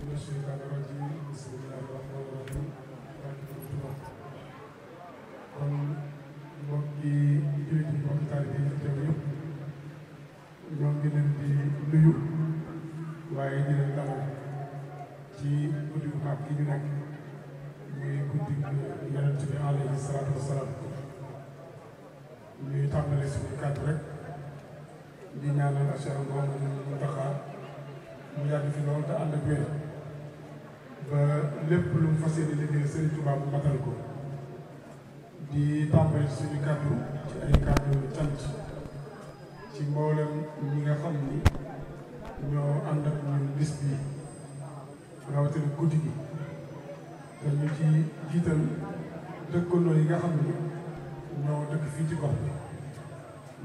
من الشيطان الرجيم بسم الله الرحمن الرحيم kon mbokki jullit yi mbokki taalibe yi teew yëpp ñoo ngi leen di nuyu waaye di leen dalal ci guddi gu mag gi ñu nekk muy guddi Yonent bi alayhi salaatu wasalaam ñuy tàmbale suñu kàddu rek di ñaanal Cheikh Mouhamadou Mountakha mu yàgg fi lool te ànd ak wér ba lépp lu mu fas yéene liggéey Sëriñ Tuubaa bu matal ko di tàmbali suñu kàddu ci ay kàddu cant ci mboolem ñi nga xam ni ñoo ànd ak ñun bis bi rawatina guddi gi te ñu ci jiital dëkkandoo yi nga xam ni ñoo dëkk fii ci gox bi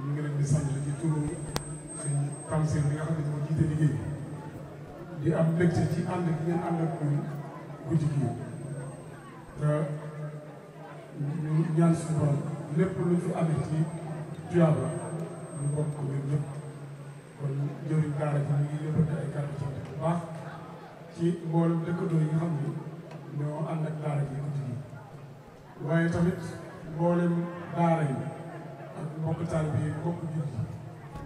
ñu ngi leen di sant ci turu suñ Tamsir bi nga xam ne moo jiite liggéey di am mbégte ci ànd gi ngeen ànd ak ñun guddi gi te ñu ñaan suñu borom lépp luñ fi amee ci tuyaaba ñu bokk ko ñun ñëpp kon jëriñ daara ji ñu ngi yëppante ay kàddu sant bu baax ci mboolem dëkkandoo yi nga xam ni ñoo ànd ak daara ji guddi gi waaye tamit mboolem daara yi ak mbokk taalibe yi mbokk jullit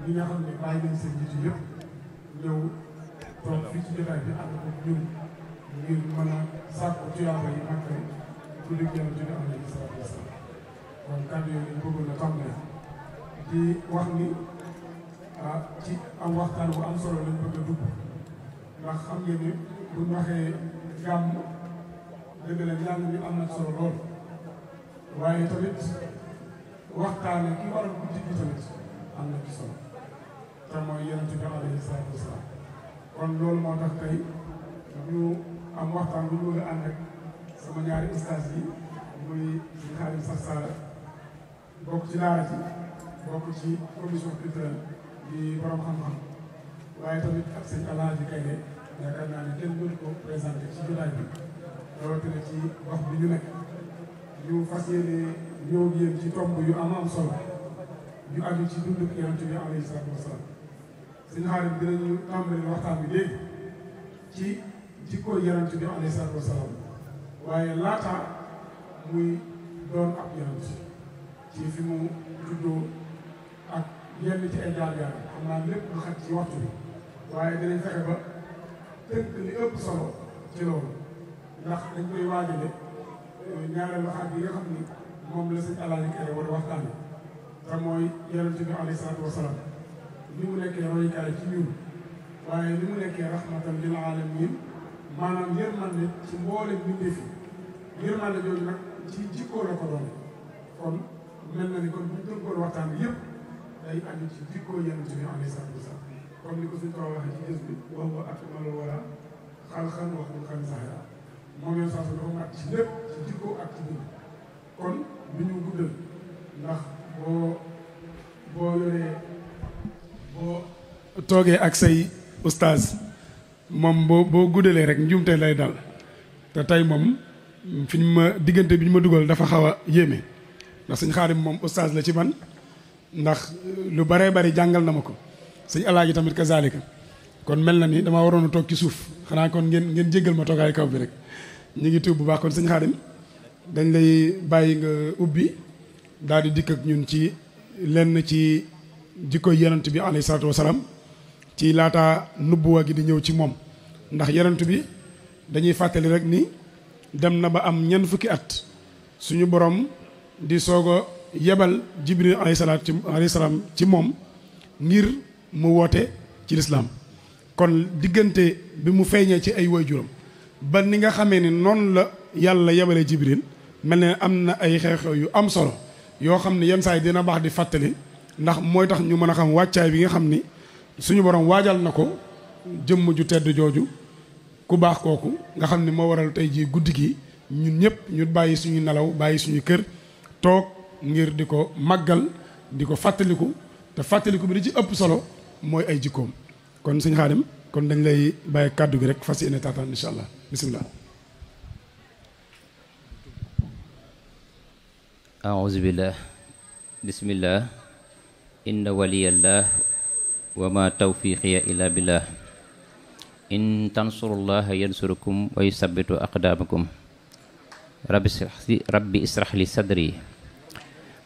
ñi nga xam ne bàyyi nañ seen jiitu yëpp ñëw toog fii ci jotaay bi ànd ko ñun ngir mën a sàkku tuyaaba yi mag rek guddi Yonent bi alayhi salaatu wasalaam kon kàddu yooyu ñu bëggoon a tàmbale di wax ni ci am waxtaan bu am solo lañ bëgg a dugg ndax xam ngeen ni buñ waxee gàmm dëgg la njàng mi am na solo lool waaye tamit waxtaane ki waral guddi gi tamit am na ci solo te mooy Yonent bi alayhi salaatu wasalaam kon loolu moo tax tey ñu am waxtaan bu ñu bëgg a ànd ak sama ñaari ustaas yi muy suñu Xaadim sax Saala bokk ci daara ji bokk ci commission culturelle di borom xam-xam waaye tamit ak sëñ Alaaji Kayre yaakaar naa ne kenn dootu ko présenté ci jotaay bi rawatina ci wax bi ñu nekk ñu fas yéene ñëw ak yéen ci tomb yu am solo yu aju ci dunduk Yonent bi alayhi salaatu wasalaam sëñ Xaadim dinañu tàmbali waxtaan bi léegi ci jikko Yonent bi alayhi salaatu wasalaam waaye laata muy doon ab yonent ci fi mu juddoo ak yenn ci ay jaar-jaar xam naa lépp lu xaj ci waxtu bi waaye dinañ fexe ba tënk li ëpp solo ci loolu ndax dañ koy waajale ñaareelu xaaj bi nga xam ni moom la sëñ Alaaji Kayre war a waxtaane te mooy Yonent bi alayhi salaatu wasalaam ni mu nekkee royukaay ci ñun waaye ni mu nekkee rahmatan lil aalamiin maanaam yërmande ci mboolem bindee fi yërmande jooju nag ci jikkoo la ko doon kon mel na ni kon buñ tënkoon waxtaan bi yëpp day aju ci jikkoo Yonent bi alayhi salaatu wasalaam comme ni ko suñ ko waxee ci gis bi wax ba akmalul waraa xalqan wa xuluqan zaahira moom yoon saa su dafa mat ci lépp ci jikkoo ak ci bind kon bi ñu guddal ndax boo yoree boo toogee ak say ustaaz moom boo guddalee rek njuumte lay dal te tey moom fi ñu ma diggante bi ñu ma dugal dafa xaw a yéeme ndax sëñ Xaadim moom ustaaz la ci man ndax lu baree bari jàngal na ma ko sëñ Alaaji tamit kazalika kon mel na ni dama waroon a toog ci suuf xanaa kon ngeen jéggal ma toogaay kaw bi rek ñu ngi tuub bu baax kon sëñ Xaadim dañ lay bàyyi nga ubbi daal di dikk ak ñun ci lenn ci jikko Yonent bi alayhi salaatu wasalaam ci laata nubbuwa gi di ñëw ci moom ndax Yonent bi dañuy fàttali rek ni dem na ba am ñeent fukki at suñu borom di soog a yebal Jibril alayhi salaam ci moom ngir mu woote ci lislaam kon diggante bi mu feeñee ci ay waajuram ba ni nga xamee ni noonu la yàlla yebalee Jibril mel ne am na ay xew-xew yu am solo yoo xam ne yenn saa yi dina baax di fàttali ndax mooy tax ñu mën a xam wàccaay bi nga xam ni suñu borom waajal na ko jëmm ju tedd jooju ku baax kooku nga xam ne moo waral tey jii guddi gi ñun ñëpp ñu bàyyi suñu nelaw bàyyi suñu kër toog ngir di ko màggal di ko fàttaliku te fàttaliku bi di ci ëpp solo mooy ay jikkoom kon sëñ Xaadim kon dañ lay bàyyi kàddu gi rek fas yéene taataan incha allah bisimilah. aouzu billah bismillah inna waliyallah wa ma tawfiqiya illa billah in tansurullaha yansurukum wa yusabbitu aqdamakum rabbi israh li sadri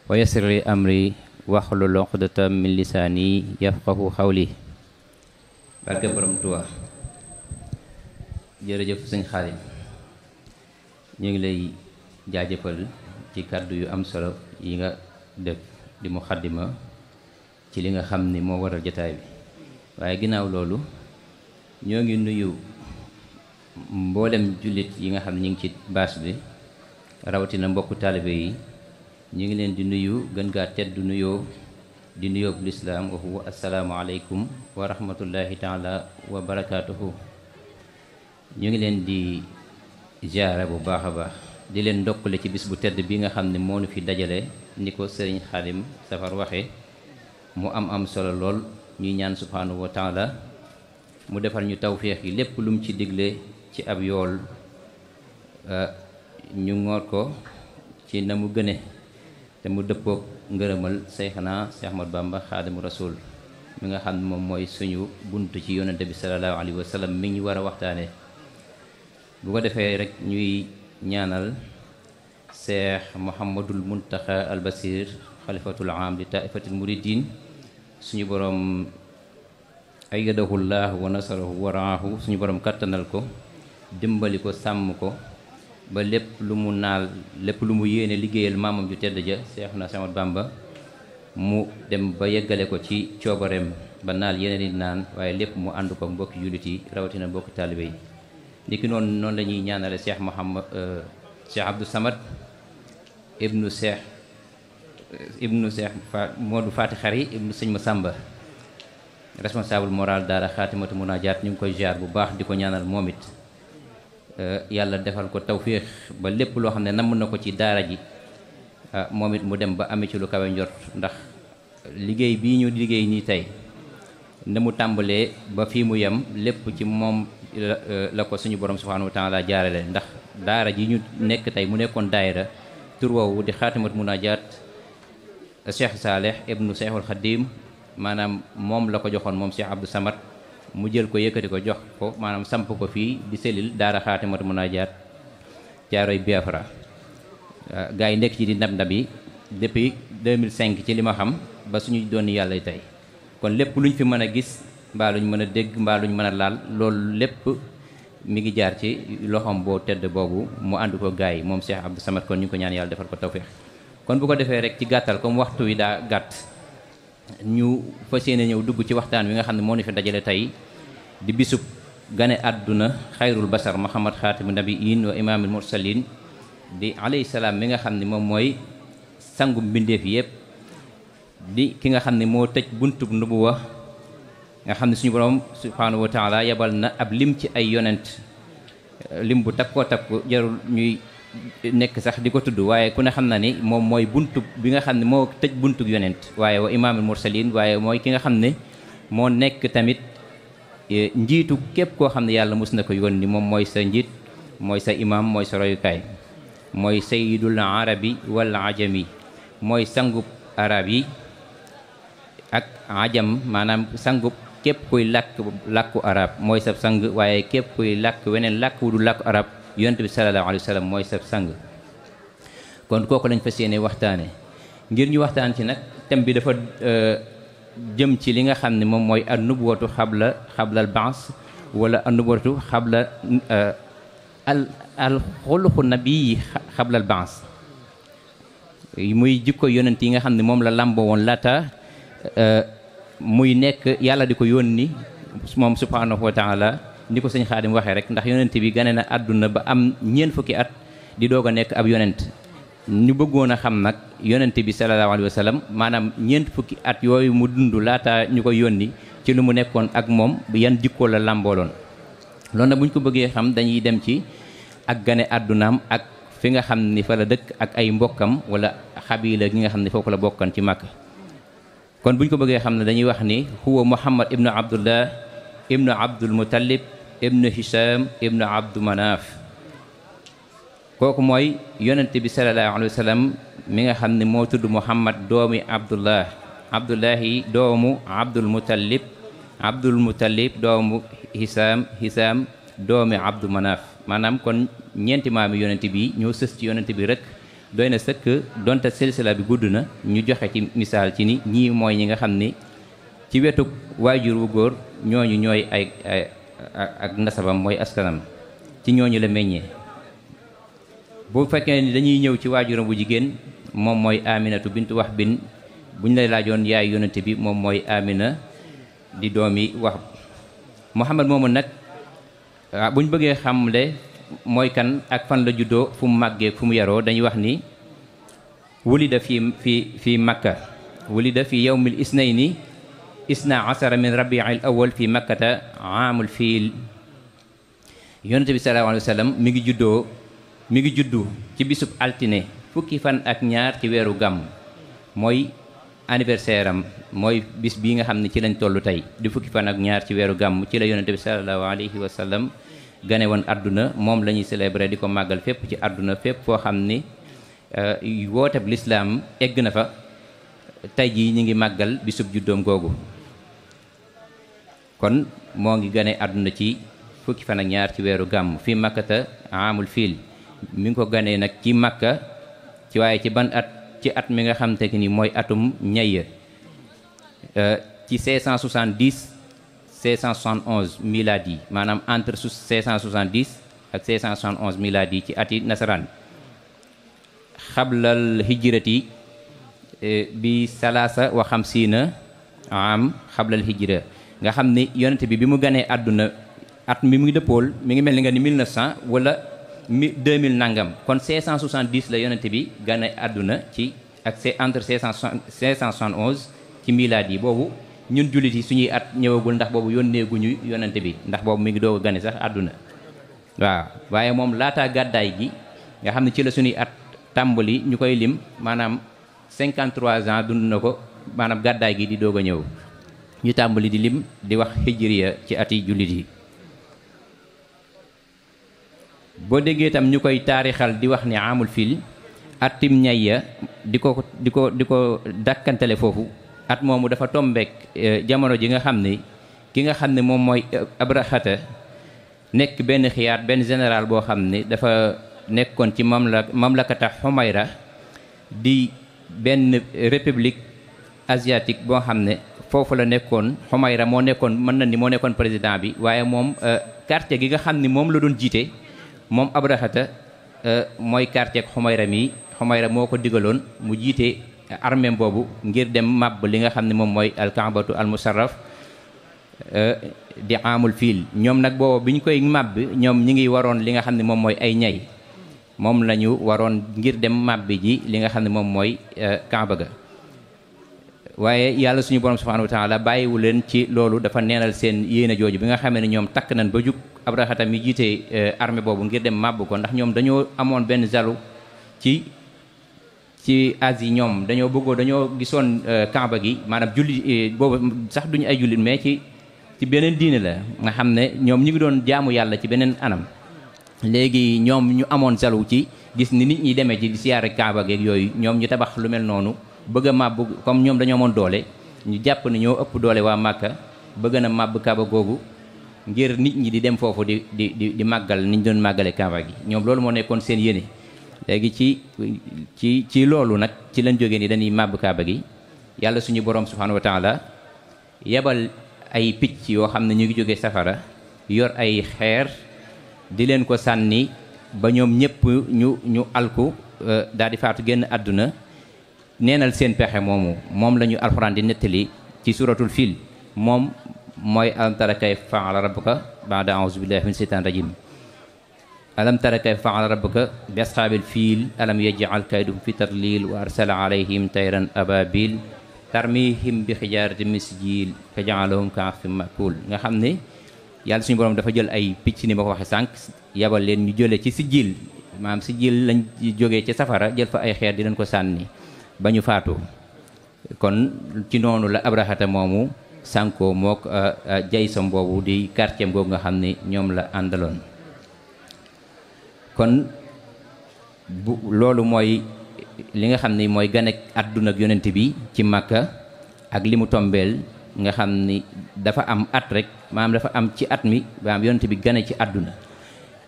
wa yassir li amri wahlul uqdatan min lisaani yafqahu qawli. barke borom Tuubaa. jërëjëf sëñ Xaadim, ñu ngi lay jaajëfal ci kàddu yu am solo yi nga def di muxaddima ci li nga xam ni moo waral jataay bi. waaye ginnaaw loolu ñoo ngi nuyu mboolem jullit yi nga xam ne ñu ngi ci baas bi, rawatina mbokku taalibe yi. ñu ngi leen di nuyu gën gaa tedd nuyoo di nuyoo bu lislaam wa huwa assalaamu aleykum wa rahmatullahi taala wa barakaatuhu. ñu ngi leen di ziyaara bu baax a baax, di leen ndokkale ci bis bu tedd bi nga xam ne moo nu fi dajale, ni ko sëriñ Xaadim Safar waxe mu am solo lool. ñuy ñaan subhaanahu wa taala mu defal ñu tawféex yi lépp lu mu ci digle ci ab yool ñu ngoor ko ci na mu gëne te mu dëppook ngërëmal Seyxna Seex Ahmadu Bamba Xaadimu Rasuul mi nga xam ne moom mooy suñu bunt ci yonente bi salallaahu alayhi wa sallam mi ñu war a waxtaane. bu ko defee rek ñuy ñaanal Seex Muhammadul Muntaxa al Basiir xalifatul aam li taifatil muridin, suñu borom ayyadahullah wa nasarahu wa raahu, suñu borom kattanal ko, dimbali ko, sàmm ko ba lépp lu mu naal, lépp lu mu yéene liggéeyal maamam ju tedd ja Seexuna Seex Ahmadu Bamba mu dem ba yeggale ko ci coobareem ba naal yeneen i naan, waaye lépp mu ànd ko mbokki jullit yi rawatina mbokki taalibe yi. niki noonu la ñuy ñaanale Seex Abdou Samad ibnu Seex Moodu Faati Xari ibnu sëñ Masamba, responsable moral daara Xaatimatu Munaajaat. ñu ngi koy ziar bu baax di ko ñaanal moom it yàlla defal ko tawféex ba lépp loo xam ne namm na ko ci daara ji moom it mu dem ba amee ci lu kawe njort, ndax liggéey bii ñu liggéey nii tey na mu tàmbalee ba fii mu yem lépp ci moom la ko suñu borom subhaanahu wa taala jaarale. ndax daara ji ñu nekk tey mu nekkoon daayira, tur woowu di Xaatimatu Munaajaat, Cheikh Saaleh ibnu Cheikhul Xadim maanaam moom la ko joxoon moom Cheikh Abdou Samad, mu jël ko yëkkati ko jox ko maanaam samp ko fii di selil daara Xaatimatu Munaajaat Caaroy Biafra. gaa yi nekk ci di ndab yi depuis 2005 ci li ma xam ba suñu doon yàlla tey. kon lépp luñ fi mën a gis mbaa luñ mën a dégg mbaa luñ mën a laal, loolu lépp mi ngi jaar ci loxoom boo tedd boobu mu ànd ko gaa yi moom Cheikh Abdou Samad. kon ñu ngi ko ñaan yàlla defal ko tawféex. kon bu ko defee rek ci gàttal, comme waxtu wi daa gàtt, ñu fas yéene ñëw dugg ci waxtaan wi nga xam ne moo ñu fi dajale tey di bisub gane àdduna xayrul basar Muhammad xaatimu nabiyin wa imaamil mursalin di alayhi salaam mi nga xam ne moom mooy sangu mbindeef yëpp, di ki nga xam ne moo tëj buntub nubuwa, nga xam ne suñu borom subhaanahu wa taala yabal na ab lim ci ay yonent, lim bu takkoo takku jarul ñuy nekk sax di ko tudd, waaye ku ne xam na ni moom mooy buntu bi nga xam ne moo tëj buntug yonent, waaye wa imaamul mursalin, waaye mooy ki nga xam ne moo nekk tamit njiitu képp koo xam ne yàlla mus na ko yónni. moom mooy sa njiit, mooy sa imaam, mooy sa royukaay, mooy sayyidul arabi wal ajami, mooy sangub arab yi ak ajam, maanaam sangub képp kuy làkku arab mooy sa sang, waaye képp kuy làkk weneen làkk wu du làkku arab yonent bi sallallahu alayhi wa sallam mooy sa sang. kon kooku lañ fas yéene waxtaane. ngir ñu waxtaan ci nag thème bi dafa jëm ci li nga xam ne moom mooy an nubuwatu xablal baas, wala an nubuwatu xabla al xuluqu nabi xablal baas, muy jikko yonent yi nga xam ne moom la làmboo woon laata muy nekk yàlla di ko yónni moom subhanahu wa taala. ni ko sëñ Xaadim waxee rek, ndax yonent bi gane na àdduna ba am ñeent fukki at di doog a nekk ab yonent. ñu bëggoon a xam nag yonent bi sallallahu alayhi wa sallam, maanaam ñeent fukki at yooyu mu dund laata ñu ko yónni, ci lu mu nekkoon ak moom yan jikkoo la làmbooloon. loolu nag bu ñu ko bëggee xam dañuy dem ci ak gane àddunaam ak fi nga xam ni fa la dëkk ak ay mbokkam wala xabila gi nga xam ne foofu la bokkan ci Makka. kon bu ñu ko bëggee xam ne dañuy wax ni huwa Muhammad ibnu Abdullah ibnu Abdul Muttalib ibnu Hisham ibnu Abdu Manaaf. kooku mooy yonent bi sallallahu alayhi wa sallam mi nga xam ne moo tudd Muhammad doomi Abdullah, Abdullahi doomu Abdul Muttalib, Abdul Muttalib doomu Hisaam doomi Abdu Manaaf maanaam kon ñeenti maami yonent bi ñoo sës ci yonent bi rek doy na sëkk donte silsila bi gudd na ñu joxe ci misaal ci ni ñii mooy ñi nga xam ni ci wetu waajur wu góor ñooñu ñooy ay ak nasabam mooy askanam ci ñooñu la meññee. bu fekkee ni dañuy ñëw ci waajuram bu jigéen moom mooy Aminatu bintu Wahb bin buñ lay laajoon yaay yonent bi moom mooy Amina di doomi Wahb. Muhammad moomu nag buñ bëggee xamle mooy kan ak fan la juddoo fu mu màggee fu mu yaroo dañuy wax ni wulida fi Makka wulida fi yawmil isnayni isna asara min rabiil awal fi makkata aamul fiil. yonent bi sallallahu alayhi wa sallam mi ngi juddu ci bisub altine fukki fan ak ñaar ci weeru gàmm mooy anniversaire am mooy bis bii nga xam ne ci lañ toll tey di fukki fan ak ñaar ci weeru gàmm ci la yonent bi sallallahu alayhi wa sallam gane woon àdduna moom la ñuy célébrer di ko màggal fépp ci àdduna fépp foo xam ni wooteb lislaam egg na fa tey jii ñi ngi màggal bisub juddoom googu. kon moo ngi gane àdduna ci fukki fan ak ñaar ci weeru gàmm fii makkata aamul fiil mi ngi ko ganee nag ci makka ci waaye ci ban at ci at mi nga xam te ni mooy atum ñayya ci 570 571 miladi maanaam entre 570 ak 571 miladi ci ati nasaraan xablal hijrati bi salaasa wa xamsiina am xablal hijra nga xam ni yonent bi mu ganee àdduna at mi ngi dëppool mi ngi mel ni nga ni 1900 wala 2000 nangam kon 570 la yonent bi gane àdduna ci ak entre 571 ci miladi boobu ñun jullit yi suñuy at ñëwagul ndax boobu yónneeguñu yonent bi ndax boobu mi ngi doog a gane sax àdduna waaw waaye moom laataa gàddaay gi nga xam ne ci la suñuy at tàmbali ñu koy lim maanaam 53 ans dund na ko maanaam gàddaay gi di doog a ñëw ñu tàmbali di lim di wax hijriya ci ati jullit yi. boo déggee itam ñu koy taarixal di wax ni amul fiil atim ñayya di ko dàkkantale foofu at moomu dafa tombeek jamono ji nga xam ne ki nga xam ne moom mooy Abrahata nekk benn xiyaat benn général boo xam ne dafa nekkoon ci mamlakata Xumayra di benn république asiatique boo xam ne foofu la nekkoon Xumayra moo nekkoon mën na ni moo nekkoon président bi waaye moom quartier gi nga xam ne moom la doon jiite moom Abrahata mooy quartier Xumayra mi Xumayra moo ko digaloon mu jiite armée boobu ngir dem màbb li nga xam ne moom mooy alkaabatu almusarraf di amul fiil ñoom nag boobu bi ñu koy màbb ñoom ñi ngi waroon li nga xam ne moom mooy ay ñay moom la ñu waroon ngir dem màbbi ji li nga xam ne moom mooy kaaba ga waaye yàlla suñu borom subhanahu wa taala bàyyiwu leen ci loolu dafa neenal seen yéene jooju bi nga xamee ne ñoom takk nañ ba jug Abrahata mi jiite armée boobu ngir dem màbb ko ndax ñoom dañoo amoon benn jalu ci Asie ñoom dañoo gisoon kaaba gi maanaam julli boobu sax duñu ay jullit mais ci beneen diine la nga xam ne ñoom ñu ngi doon jaamu yàlla ci beneen anam léegi ñoom ñu amoon jalu ci gis ni nit ñi demee ci di siyaare kaaba geeg yooyu ñoom ñu tabax lu mel noonu bëgg a màbb comme ñoom dañoo amoon doole ñu jàpp ne ñoo ëpp doole waa Màkka bëgg na màbb kaaba googu ngir nit ñi di dem foofu di màggal ni ñu doon màggale kaaba gi ñoom loolu moo nekkoon seen yéene léegi ci loolu nag ci lañ jógee ni dañuy màbb kaaba gi yàlla suñu borom subhanahu wa taala yebal ay picc yoo xam ne ñu ngi jógee safara yor ay xeer di leen ko sànni ba ñoom ñëpp ñu alku daal di faatu génn àdduna neenal seen pexe moom la ñu alxuraan di nettali ci suratul fiil moom mooy alam tara kayfa fa'ala rabbuka ba'da a'uuzu billahi min shaytaani rajim alam tara kayfa fa'ala rabbuka bi ashaabil fiil alam yaj'al kaydahum fi tadlil wa arsala alayhim tayran ababil tarmihim bi hijaaratin min sijil fa ja'alahum ka'asfin ma'kul nga xam ne yàlla suñu borom dafa jël ay picc ni ma ko waxe sànq yabal leen ñu jële ci sijil maanaam sijil lañ jógee ci safara jël fa ay xeer di leen ko sànni ba ñu faatu kon ci noonu la Abrahata moomu sànkoo mook jaysam boobu di quartier googu nga xam ne ñoom la àndaloon kon loolu mooy li nga xam ne mooy ganek àdduna ak yonent bi ci Makka ak li mu tombeel nga xam ni dafa am at rek maanaam dafa am ci at mi maanaam yonente bi gane ci àdduna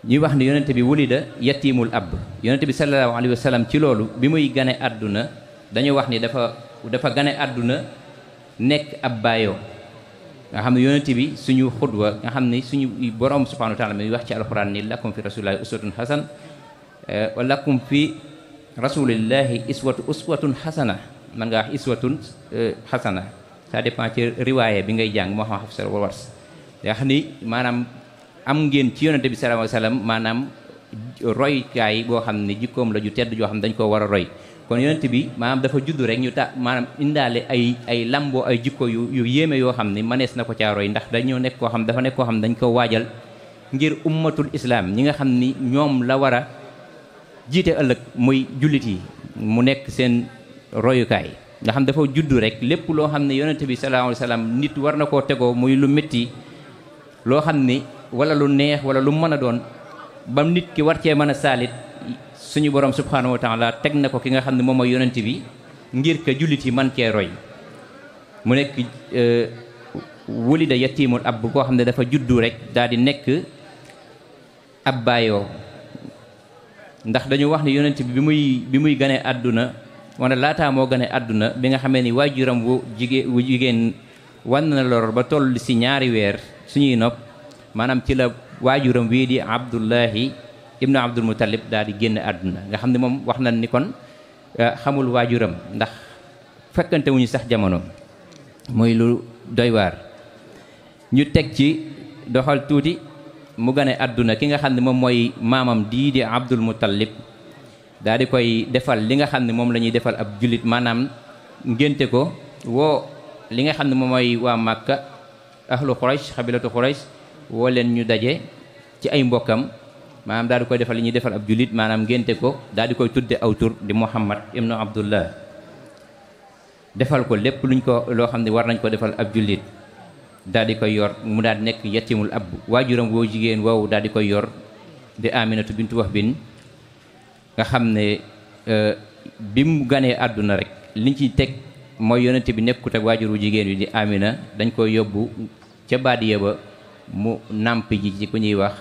ñuy wax ni yonente bi wulida yatimul ab yonente bi sallallahu alayhi wa sallam ci loolu bi muy gane àdduna dañu wax ni dafa gane àdduna nekk ab baayoo nga xam ne yonente bi suñu xutwa nga xam ne suñu borom subhanahu wa taala mi wax ci alquran ni lakum fi rasulillahi uswatun hasan wa lakum fi rasulillahi uswatun hasana man nga wax iswatun hasana ça dépend ci riwaaye bi ngay jàng moo xam xafsa wala wars nga xam ni maanaam am ngeen ci yonente bi sallallahu alayhi wa sallam maanaam roykaay boo xam ne jikkoom la ju tedd joo xam ne dañ koo war a roy kon yonente bi maanaam dafa judd rek ñu maanaam indaale ay lamboo ay jikko yu yéeme yoo xam ne manees na ko caa roy ndax dañoo nekk koo xam dafa nekk koo xam ne dañ ko waajal ngir ummatul islam ñi nga xam ni ñoom la war a jiite ëllëg muy jullit yi mu nekk seen royukaay nga xam dafa judd rek lépp loo xam ne yonente bi sallallahu alayhi wa sallam nit war na koo tegoo muy lu métti loo xam ni wala lu neex wala lu mën a doon ba nit ki war cee mën a saalit suñu borom subhanahu wa taala teg na ko ki nga xam ne moom mooy yonent bi ngir ka jullit yi man cee roy mu nekk wulida yatimul ab koo xam ne dafa juddu rek daal di nekk ab baayoo ndax dañu wax ne yonent bi bi muy gane àdduna wala laataa moo gane àdduna bi nga xamee ni waajuram wu jigéen wan na lor ba toll si ñaari weer suñuy nopp maanaam ci la waajuram wii di Abdullahi ibnu Abdul Muttalib daal di génn àdduna nga xam ne moom wax nañ ni kon xamul waajuram ndax fekkante wuñu sax jamono muy lu doy waar ñu teg ci doxal tuuti mu gane àdduna ki nga xam ne moom mooy maamam di Abdul Muttalib daal di koy defal li nga xam ne moom la ñuy defal ab jullit maanaam ngénte ko woo li nga xam ne moom mooy waa Màkka ahlu Quraysh xabilatu Quraysh woo leen ñu daje ci ay mbokkam maanaam daal di koy defal li ñuy defal ab jullit maanaam ngénte ko daal di koy tudde aw tur di Muhammad ibnu Abdullah defal ko lépp luñ ko loo xam ne war nañ ko defal ab jullit daal di koy yor mu daal di nekk yatimul ab waajuram woo jigéen woowu daal di koy yor di Aminatu bintu Wahb bin nga xam ne bi mu ganee àdduna rek liñ ci teg mooy yonente bi nekkut ak waajuru jigéen wi di Amina dañ koy yóbbu ca baadiya ba mu nàmp ji ci ku ñuy wax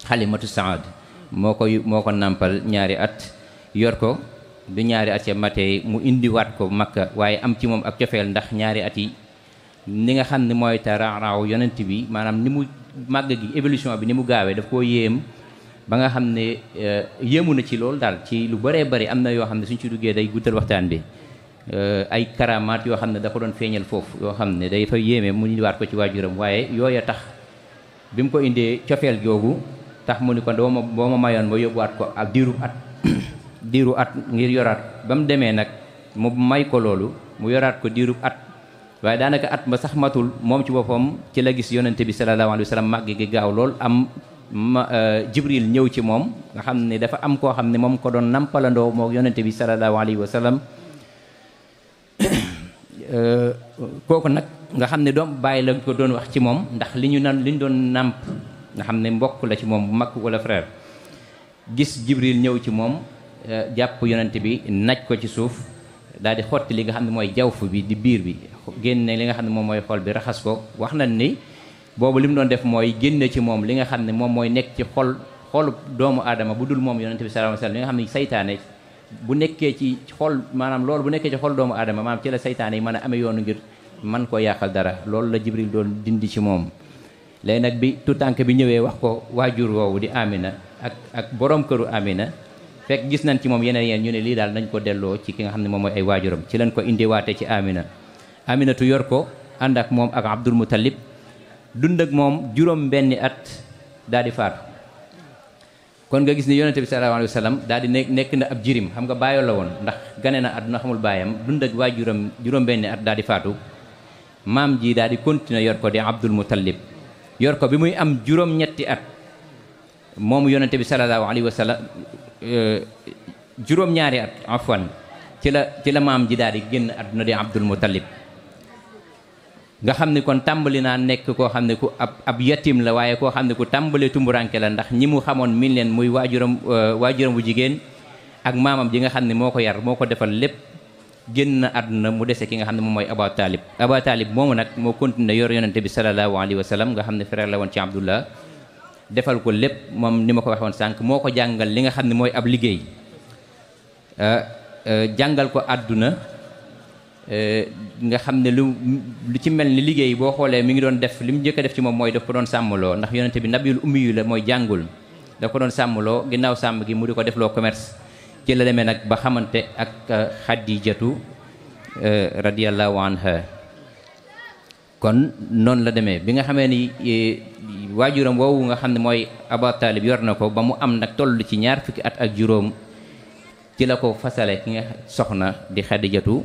Xalimatu Saad moo ko nàmpal ñaari at yor ko du ñaari at ca matee mu indiwaat ko Makka waaye am ci moom ak cofeel ndax ñaari at yi ni nga xam ne mooy taraaw yonent bi maanaam ni mu màgg gi évolution bi ni mu gaawee daf koo yéem ba nga xam ne yéemu na ci loolu daal ci lu bëree bëri am na yoo xam ne suñ ci duggee day guddal waxtaan bi ay karamaat yoo xam ne da ko doon feeñal foofu yoo xam ne day fa yéeme mu indiwaat ko ci waajuram waaye yooya tax bi mu ko indee cofeel googu tax mu ni ko boo ma mayoon ma yóbbuwaat ko ak diiru at ngir yoraat ba mu demee nag mu may ko loolu mu yoraat ko diiru at waaye daanaka at ba sax matul moom ci boppam ci la gis yonente bi sallallahu alayhi wa sallam màgg gi gaaw lool am Jibril ñëw ci moom nga xam ne dafa am koo xam ne moom ko doon nampalandoo moo yonente bi sallallahu alayhi wa sallam kooku nag nga xam ne doom bàyyi lañ ko doon wax ci moom ndax li ñu doon nàmp nga xam ne mbokk la ci moom bu mag wala frère gis Jibril ñëw ci moom jàpp yonente bi naj ko ci suuf daal di xotti li nga xam ne mooy jawf bi di biir bi génne li nga xam ne moom mooy xol bi raxas ko wax nañ ni boobu li mu doon def mooy génne ci moom li nga xam ne moom mooy nekk ci xolu doomu aadama bu dul moom yonente bi sallallahu alayhi wasallam li nga xam ne saytaane bu nekkee ci xol maanaam loolu bu nekkee ci xol doomu aadama maanaam ci la saytaane yi mën a amee yoonu ngir man koo yàqal dara loolu la Jibril doon dindi ci moom léegi nag bi tutànk bi ñëwee wax ko waajur woowu di Amina ak borom këru Amina fekk gis nañ ci moom yeneen ñu ne lii daal nañ ko delloo ci ki nga xam ne moom mooy ay waajuram ci lañ ko indiwaate ci Aminatu yor ko ànd ak moom ak Abdul Muttalib dund ak moom juróom benni at daal di faatu kon nga gis ni yonente bi sallallahu alayhi wa sallam daal di nekk na ab jirim xam nga bàyyoo la woon ndax gane na àdduna xamul baayam dund ak waajuram juróom benni at daal di faatu maam ji daal di continuer yor ko di Abdul Muttalib yor ko bi muy am juróom ñetti at moom yonente bi sallallahu alayhi wa sallam juróom ñaari at afwan ci la maam ji daal di génn àdduna di Abdul Muttalib nga xam ne kon tàmbali naa nekk koo xam ne ku ab yatim la waaye koo xam ne ku tàmbalee tumburanke la ndax ñi mu xamoon min leen muy waajuram bu jigéen ak maamam ji nga xam ne moo ko yar moo ko defal lépp génn àdduna mu dese ki nga xam ne moom mooy Aba Talib moomu nag moo continué yor yonente bi sallallahu alayhi wa sallam nga xam ne frère la woon ci Abdullah defal ko lépp moom ni ma ko waxoon sànq moo ko jàngal li nga xam ne mooy ab liggéey jàngal ko àdduna nga xam ne lu ci mel ni liggéey boo xoolee mi ngi doon def li mu njëkk a def ci moom mooy daf ko doon sàmmloo ndax yonente bi nabiyul ummi yu la mooy jàngul daf ko doon sàmmloo ginnaaw sàmm gi mu di ko defloo commerce ci la demee nag ba xamante ak Xadijatu radiyallahu anha kon noonu la demee bi nga xamee ni waajuram woowu nga xam ne mooy Aba Talib yor na ko ba mu am nag toll ci 20 fukki at ak juróom ci la ko fasale ki nga soxna di Xadijatu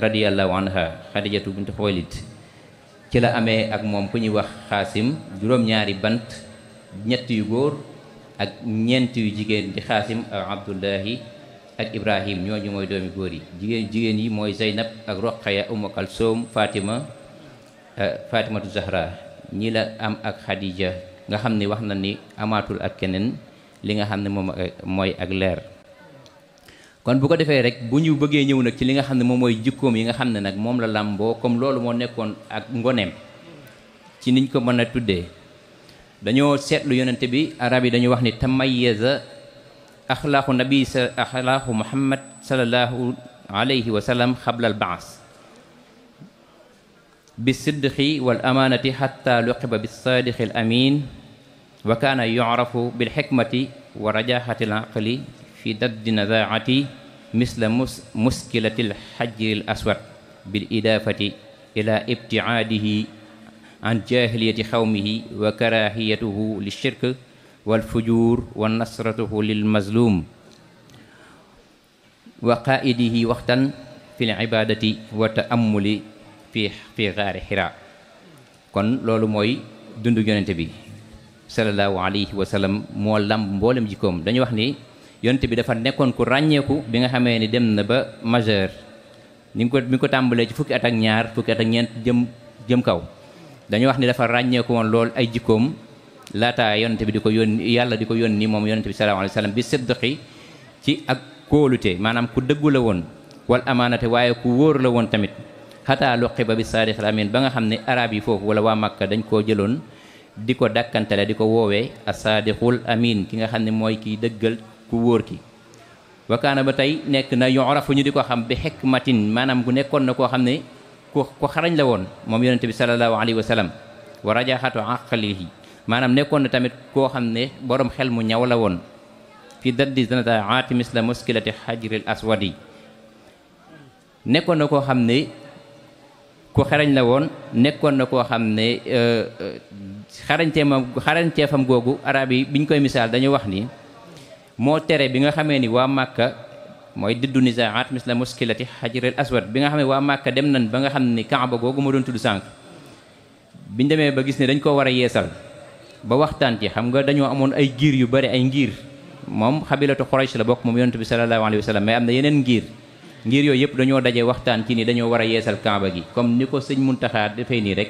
radiyallahu anha Xadijatu bint Xuwaylid ci la amee ak moom ku ñuy wax Xaasim juróom-ñaari bant 3 yu góor ak 4 yu jigéen di Xaasim ak Abdullahi ak Ibrahim ñooñu mooy doomi góor yi jigéen yi mooy Zeynab ak Roqaya Umm Kalsoom Fatimatu Zahra ñi la am ak Xadija nga xam ne wax na ni amaatul ak keneen li nga xam ne moom mooy ak leer kon bu ko defee rek bu ñu bëggee ñëw nag ci li nga xam ne moom mooy jikkoom yi nga xam ne nag moom la làmboo comme loolu moo nekkoon ak ngoneem ci niñ ko mën a tuddee dañoo seetlu yonente bi arab yi dañu wax ni tamayyaza axlaaqu nabi axlaaqu muhammad sallallahu alayhi wa sallam xabla al baas bi sidqi wal amaanati xatta luqiba bi saadiqi al amin wa kaana yucrafu bil xikmati wa rajaxati al aqli fi daddi nazaati misla muskilati al xajri al aswad bil idaafati ila ibticaadihi an jahiliyati xawmihi wa karahiyatuhu li shirk wal fujur wa nasratuhu lil mazlum wa qaidihi waxtan fi l ibadati wa taamuli fi gaari xira kon loolu mooy dundu yonente bi sallallahu alayhi wa sallam moo lamb mboolem jikkoom dañu wax ni yonente bi dafa nekkoon ku ràññeeku bi nga xamee ni dem na ba majeur ni nga ko mi ko tàmbalee ci fukki at ak ñaar fukki at ak ñeent jëm kaw dañu wax ni dafa ràññeeku woon lool ay jikkoom laata yonente bi di ko yónni yàlla di ko yónni moom yonente bi sallallahu alayhi wa sallam bi sidqi ci ak kóolute maanaam ku dëggu la woon wal amaanate waaye ku wóor la woon tamit xataa luqiba bi saadiqil amin ba nga xam ne arab yi foofu wala waa Makka dañ koo jëloon di ko dakkantale di ko woowee as-saadiqul amin ki nga xam ne mooy kiy dëggal ku wóor ki wakaana ba tey nekk na yu'rafu ñu di ko xam bi hikmatin maanaam gu nekkoon na koo xam ne ku xarañ la woon moom yonente bi sallallahu alayhi wa sallam wa rajaxatu aqlihi maanaam nekkoon na tamit koo xam ne borom xel mu ñaw la woon fi daddi zanataati misla muskilati xajril aswadi nekkoon na koo xam ne ku xarañ la woon nekkoon na koo xam ne xarañteefam googu arab yi biñ koy misaal dañu wax ni moo tere bi nga xamee ni waa Màkka mooy diddu nizaat misla muskilati xajril aswad bi nga xam ne waa Màkka dem nañ ba nga xam ni Kaaba googu ma doon tudd sànq biñ demee ba gis ne dañ ko war a yeesal ba waxtaan ci xam nga dañoo amoon ay giir yu bari ay ngir moom xabilatu Quraysh la bokk moom yonent bi sallallahu alayhi wa sallam mais am na yeneen ngir yooyu yëpp dañoo daje waxtaan ci ni dañoo war a yeesal Kaaba gi comme ni ko sëñ Muntaxa dafay nii rek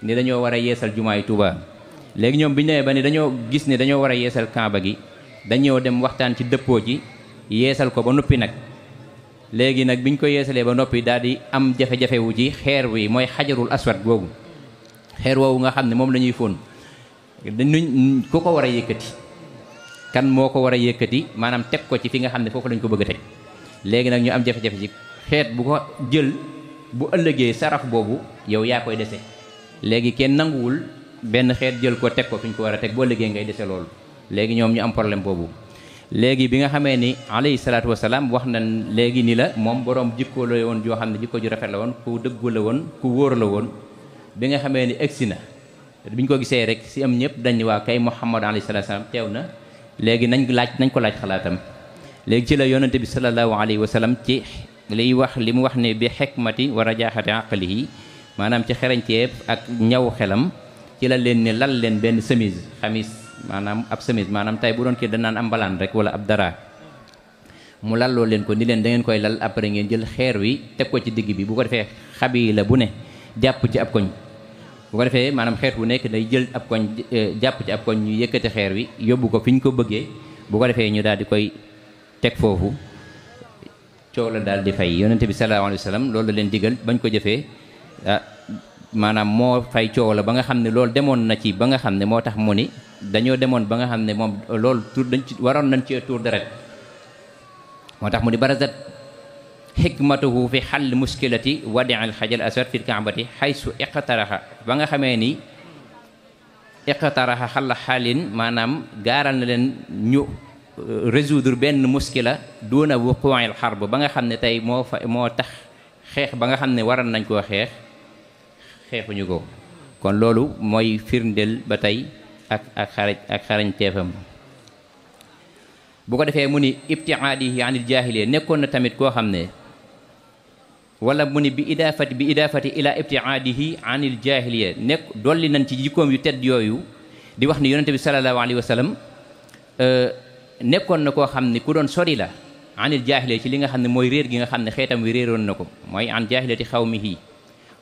ni dañoo war a yeesal jumaay Tuuba léegi ñoom biñu demee ba ni dañoo gis ne dañoo war a yeesal Kaaba gi dañoo dem waxtaan ci dëppoo ci yeesal ko ba noppi nag léegi nag biñ ko yeesalee ba noppi daal di am jafe-jafe wu ci xeer wi mooy xajarul aswad googu xeer woowu nga xam ne moom la ñuy fóon dañuñ ku ko war a yëkkati kan moo ko war a yëkkati maanaam teg ko ci fi nga xam ne foofu lañ ko bëgg a teg léegi nag ñu am jafe-jafe ci xeet bu ko jël bu ëllëgee saraf boobu yow yaa koy dese léegi kenn nanguwul benn xeet jël ko teg ko fi ñu ko war a teg bu ëllëgee ngay dese loolu léegi ñoom ñu am problème boobu léegi bi nga xamee ni alayhi salaatu wasalaam wax na léegi ni la moom borom jikko la woon joo xam ne jikko ju rafet la woon ku dëggu la woon ku wóor la woon bi nga xamee ni egsi na bi ñu ko gisee rek si am ñëpp dañ waa kay Muhammad alayhi salaatu wasalaam teew na léegi nañ ko laaj xalaatam léegi ci la yonente bi sallallahu alayhi wa sallam ci liy wax li mu wax ne bi xikmati wa rajaaxati aqlihi maanaam ci xerañteef ak ñaw xelam ci la leen ne lal leen benn chemise xamis maanaam ab chemise maanaam tey bu doon kii danaan am mbalaan rek wala ab dara mu lalloo leen ko ni leen da ngeen koy lal après ngeen jël xeer wi teg ko ci digg bi bu ko defee xabila bu ne jàpp ci ab koñ bu ko defee maanaam xeet bu nekk day jël ab koñ jàpp ci ab koñ ñu yëkkati xeer wi yóbbu ko fi ñu ko bëggee bu ko defee ñu daal di koy teg foofu coow la daal di fay yonente bi sallallahu alayhi wa sallam loolu la leen digal bañ ko jëfee maanaam moo fay coow la ba nga xam ne loolu demoon na ci ba nga xam ne moo tax mu ni dañoo demoon ba nga xam ne moom loolu tur dañ ci waroon nañ ci tuur deret moo tax mu ni barazat xikmatuhu fi xall muskilati wadi al xajal aswad fi kaabati xaysu iqtaraxa ba nga xamee ni iqtaraxa xalla xaalin maanaam gaaral na leen ñu résoudre benn muskila duuna wuquu'il xarb ba nga xam ne tey moo tax xeex ba nga xam ne waral nañ koo xeexuñu ko kon loolu mooy firndeel ba tey ak xarañteefam bu ko defee mu ni ibtiaadihi anil jaahiliya nekkoon na tamit koo xam ne wala mu ni bi idaafati ila ibtiaadihi anil jaahiliya dolli nañ ci jikkoom yu tedd yooyu di wax ni yonente bi sallallahu alayhi wa sallam nekkoon na koo xam ne ku doon sori la anil jaahiliya ci li nga xam ne mooy réer gi nga xam ne xeetam wi réeroon na ko mooy an jaahiliyati xawmihi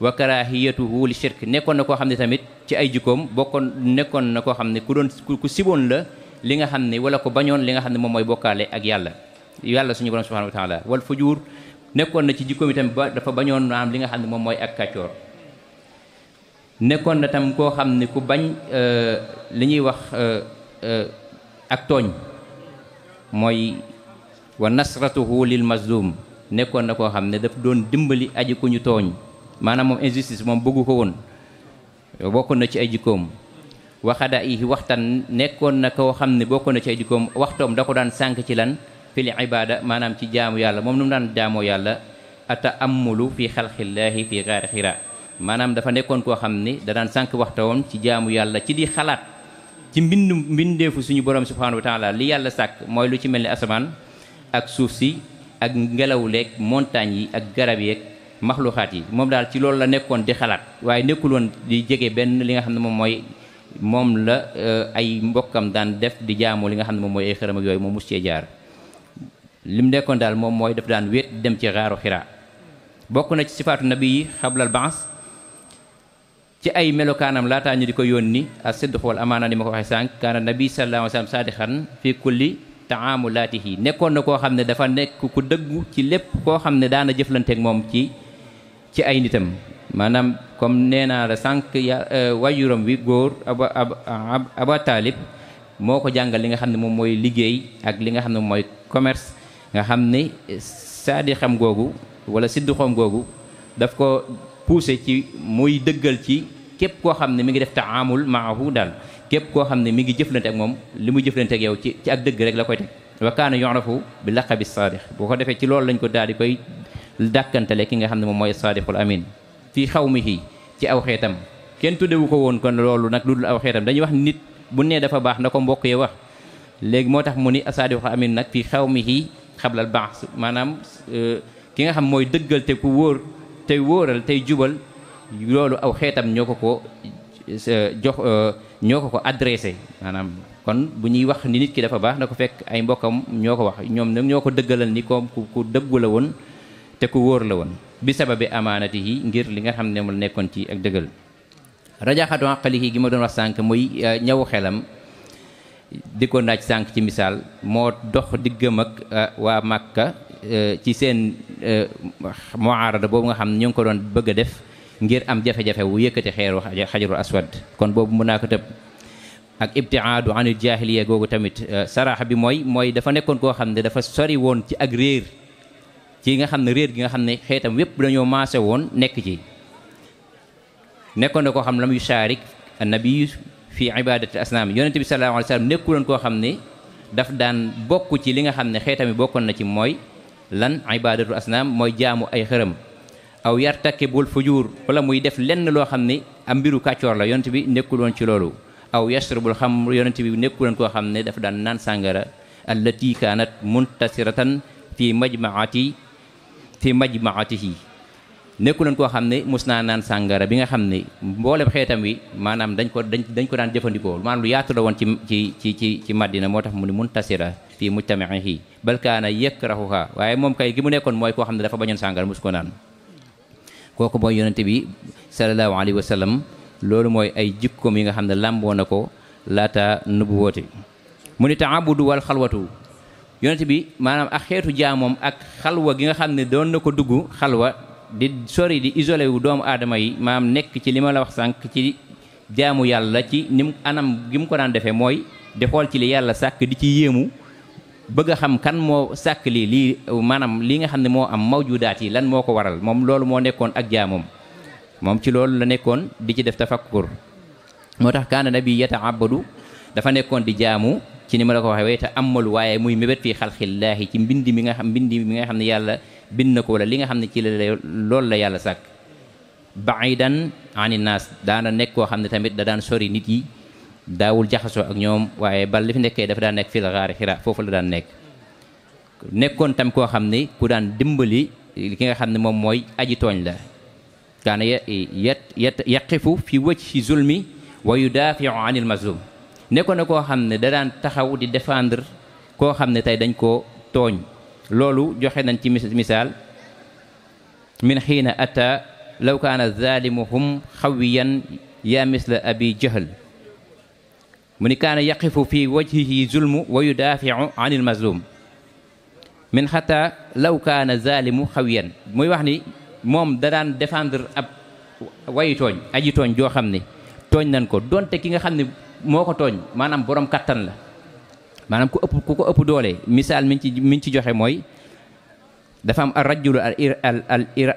wa karahiyatuhu li shirk nekkoon na koo xam ne tamit ci ay jikkoom nekkoon na koo xam ne ku siboon la li nga xam ne wala ko bañoon li nga xam ne moom mooy bokkaale ak yàlla suñu borom subhanahu wa taala wal fujuur nekkoon na ci jikkoom itam dafa bañoon naam li nga xam ne moom mooy ak kàccoor nekkoon na tam koo xam ne ku bañ li ñuy wax ak tooñ mooy wa nasratuhu lil mazlum nekkoon na koo xam ne daf doon dimbali aji ku ñu tooñ maanaam moom injustice moom bëggu ko woon bokkoon na ci ay jikkoom waxada yi waxtaan nekkoon na koo xam ne bokkoon na ci ay jikkoom waxtoom da ko daan sànk ci lan fil ibada maanaam ci jaamu yàlla moom nu mu daan jaamoo yàlla ata amulu fi xalqillaahi fi gaari xira maanaam dafa nekkoon koo xam ne da daan sànk waxtoom ci jaamu yàlla ci di xalaat ci mbindeefu suñu borom subhanahu wa taala li yàlla sàkk mooy lu ci mel ni asamaan ak suuf si ak ngelaw leeg montagne yi ak garab yeeg maxluxaat yi moom daal ci loolu la nekkoon di xalaat waaye nekkul woon di jege benn li nga xam ne moom la ay mbokkam daan def di jaamoo li nga xam ne moom mooy ay xërëm ak yooyu moom mus cee jaar lim nekkoon daal moom mooy daf daan wéet dem ci xaaru xiraa bokk na ci sifaatu nabi yi xablal baas ci ay melokaanam laataa ñu di ko yónni as-sidq wal amaana ni ma ko waxee sànq kaana nabi sallallahu alayhi wa sallam saadixan fi kulli taamulaatihi nekkoon na koo xam ne dafa nekk ku dëggu ci lépp koo xam ne daana jëflanteeg moom ci ay nitam maanaam comme nee naa la sànq wajuram wi góor aba taalib moo ko jàngal li nga xam ne moom mooy liggéey ak li nga xam ne moom mooy commerce nga xam ne saadixam googu wala sidduxoom googu daf ko poussé ci muy dëggal ci képp koo xam ne mi ngi def taamul maahu daal képp koo xam ne mi ngi jëflante ak moom li muy jëflante ak yow ci ak dëgg rek la koy teg wa kaana yu'rafu bi laqabi saadix boo ko defee ci loolu lañ ko daal di koy dàkkantale ki nga xam ne moom mooy saadixul amin fii xawmihi ci aw xeetam kenn tuddewu ko woon kon loolu nag lu dul aw xeetam dañuy wax nit bu nee dafa baax na ko mbokk yi wax léegi moo tax mu ni saadixul amin nag fii xawmihi xablal baax maanaam ki nga xam mooy dëggal te ku wóor tey wóoral tey jubal loolu aw xeetam ñoo ko jox ñoo ko adressé maanaam kon bu ñuy wax ni nit ki dafa baax na ko fekk ay mbokkam ñoo ko wax ñoom nag ñoo ko dëggalal ni comme ku dëggu la woon te ku wóor la woon bi sababi amaanati yi ngir li nga xam ne mu nekkoon ci ak dëggal rajaxatu aqalihi gi ma doon wax sànq muy ñawu xelam di ko naaj sànq ci misaal moo dox diggam ak waa Makka ci seen muaarada boobu nga xam ne ñu ngi ko doon bëgg a def ngir am jafe-jafe wu yëkkati xeeru xajarul aswad kon boobu mën naa ko tëb ak ibtiaadu anil jaahiliya googu tamit saraaxa bi mooy dafa nekkoon koo xam ne dafa sori woon ci ak réer ci nga xam ne réer gi nga xam ne xeetam wépp dañoo maase woon nekk ci nekkoon na koo xam ne lam yu shaarik annabi fi ibadati asnaam yonente bi sallallahu alayhi wa sallam nekkuloon koo xam ne daf daan bokk ci li nga xam ne xeetam yi bokkoon na ci mooy lan ibadatu asnaam mooy jaamu ay xërëm aw yartakibul fujuur wala muy def lenn loo xam ne am mbiru kàccoor la yonente bi nekkuloon ci loolu aw yashrabul xamr yonente bi nekkuloon koo xam ne dafa daan naan sàngara allati kaanat muntasiratan fi majmaatihi nekkuloon koo xam ne mus naa naan sàngara bi nga xam ne mboolem xeetam wi maanaam dañ ko daan jëfandikoo maanaam lu yaatu la woon ci Madina moo tax mu ni muntasira fii mujtamihi bal kaana yakrahuha waaye moom kay gi mu nekkoon mooy koo xam ne dafa bañoon sàngara mus ko naan kooku mooy yonente bi sallallahu alayhi wa sallam loolu mooy ay jikkoom yi nga xam ne làmboo na ko laata nubu woote mu ni taabudu wal xalwatu yonent bi maanaam ak xeetu jaamoom ak xalwa gi nga xam ne doon na ko dugg xalwa di sori di isolé wu doomu aadama yi maanaam nekk ci li ma la wax sànq ci jaamu yàlla ci nim anam gi mu ko daan defee mooy di xool ci li yàlla sàkk di ci yéemu bëgg a xam kan moo sàkk lii maanaam li nga xam ne moo am mawjudaat yi lan moo ko waral moom loolu moo nekkoon ak jaamoom moom ci loolu la nekkoon di ci def tafakkur moo tax kaana nabi yataabadu dafa nekkoon di jaamu ci ni ma la ko waxee te amalu waaye muy mébét fii xalqillaahi ci mbind mi nga xam ne yàlla bind na ko wala li nga xam ne ci la loolu la yàlla sàkk baidan ani naas daana nekk koo xam ne tamit da daan sori nit yi daawul jaxasoo ak ñoom waaye bal li fi nekkee dafa daan nekk fil gaari Hira foofu la daan nekk nekkoon tam koo xam ne ku daan dimbali ki nga xam ne moom mooy aji tooñ la kaana yaqifu fi wajhi zulmi wa yudaafiu anil mazlum nekkoon na koo xam ne da daan taxaw di défendre koo xam ne tey dañ koo tooñ loolu joxe nañ ci misaal min xiina ata law kaana zalimuhum xawiyan yaa misla abi jahl mu ni kaana yaqifu fi wajhihi zulmu wa yudaafiu anil mazlum min xata law kaana zalimu xawiyan muy wax ni moom da daan défendre ab wayi tooñ aji tooñ joo xam ne tooñ nañ ko donte ki nga xam ne moo ko tooñ maanaam borom kattan la maanaam ku ko ëpp doole misaal miñ ci joxe mooy dafa am al rajulu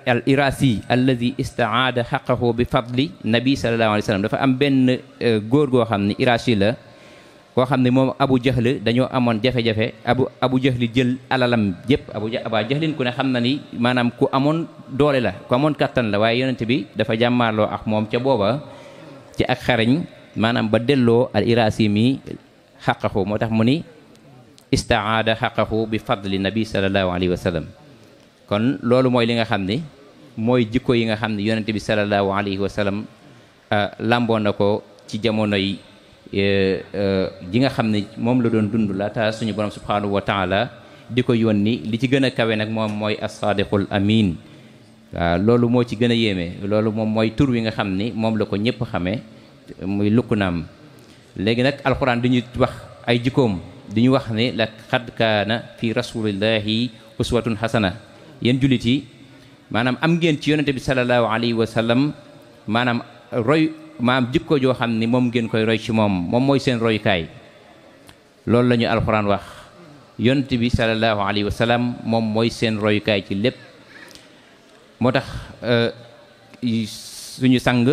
al irasi alladi istaada xaqahu bi fadli nabi sallallahu alayhi wa sallam dafa am benn góor goo xam ne irasi la koo xam ne moom abu jahl dañoo amoon jafe-jafe abu jahl jël alalam yëpp aba jahlin ku ne xam na ni maanaam ku amoon doole la ku amoon kattan la waaye yonent bi dafa jàmmaarloo ak moom ca booba ci ak xarañ maanaam ba delloo al irasi mi xaqahu moo tax mu ni istaada xaqahu bi fadli nabi sallallahu alayhi wa sallam kon loolu mooy li nga xam ni mooy jikko yi nga xam ne yonente bi sallallahu alayhi wa sallam lamboo na ko ci jamono yi ji nga xam ne moom la doon dund laata suñu borom subhanahu wa taala di ko yónni li ci gën a kawe nag moom mooy as-sadiqul amin waaw loolu moo ci gën a yéeme loolu moom mooy tur wi nga xam ni moom la ko ñëpp xamee muy lukkunaam léegi nag alxuraan di ñu wax ay jikkoom di ñu wax ne la xad kaana fi rasulillahi uswatun hasana yéen jullit yi maanaam am ngeen ci yonente bi sallallahu alayhi wa sallam maanaam roy maanaam jikko joo xam ni moom ngeen koy roy ci moom mooy seen royukaay loolu la ñu alxuraan wax yonente bi sallallahu alayhi wa sallam moom mooy seen royukaay ci lépp moo tax suñu sang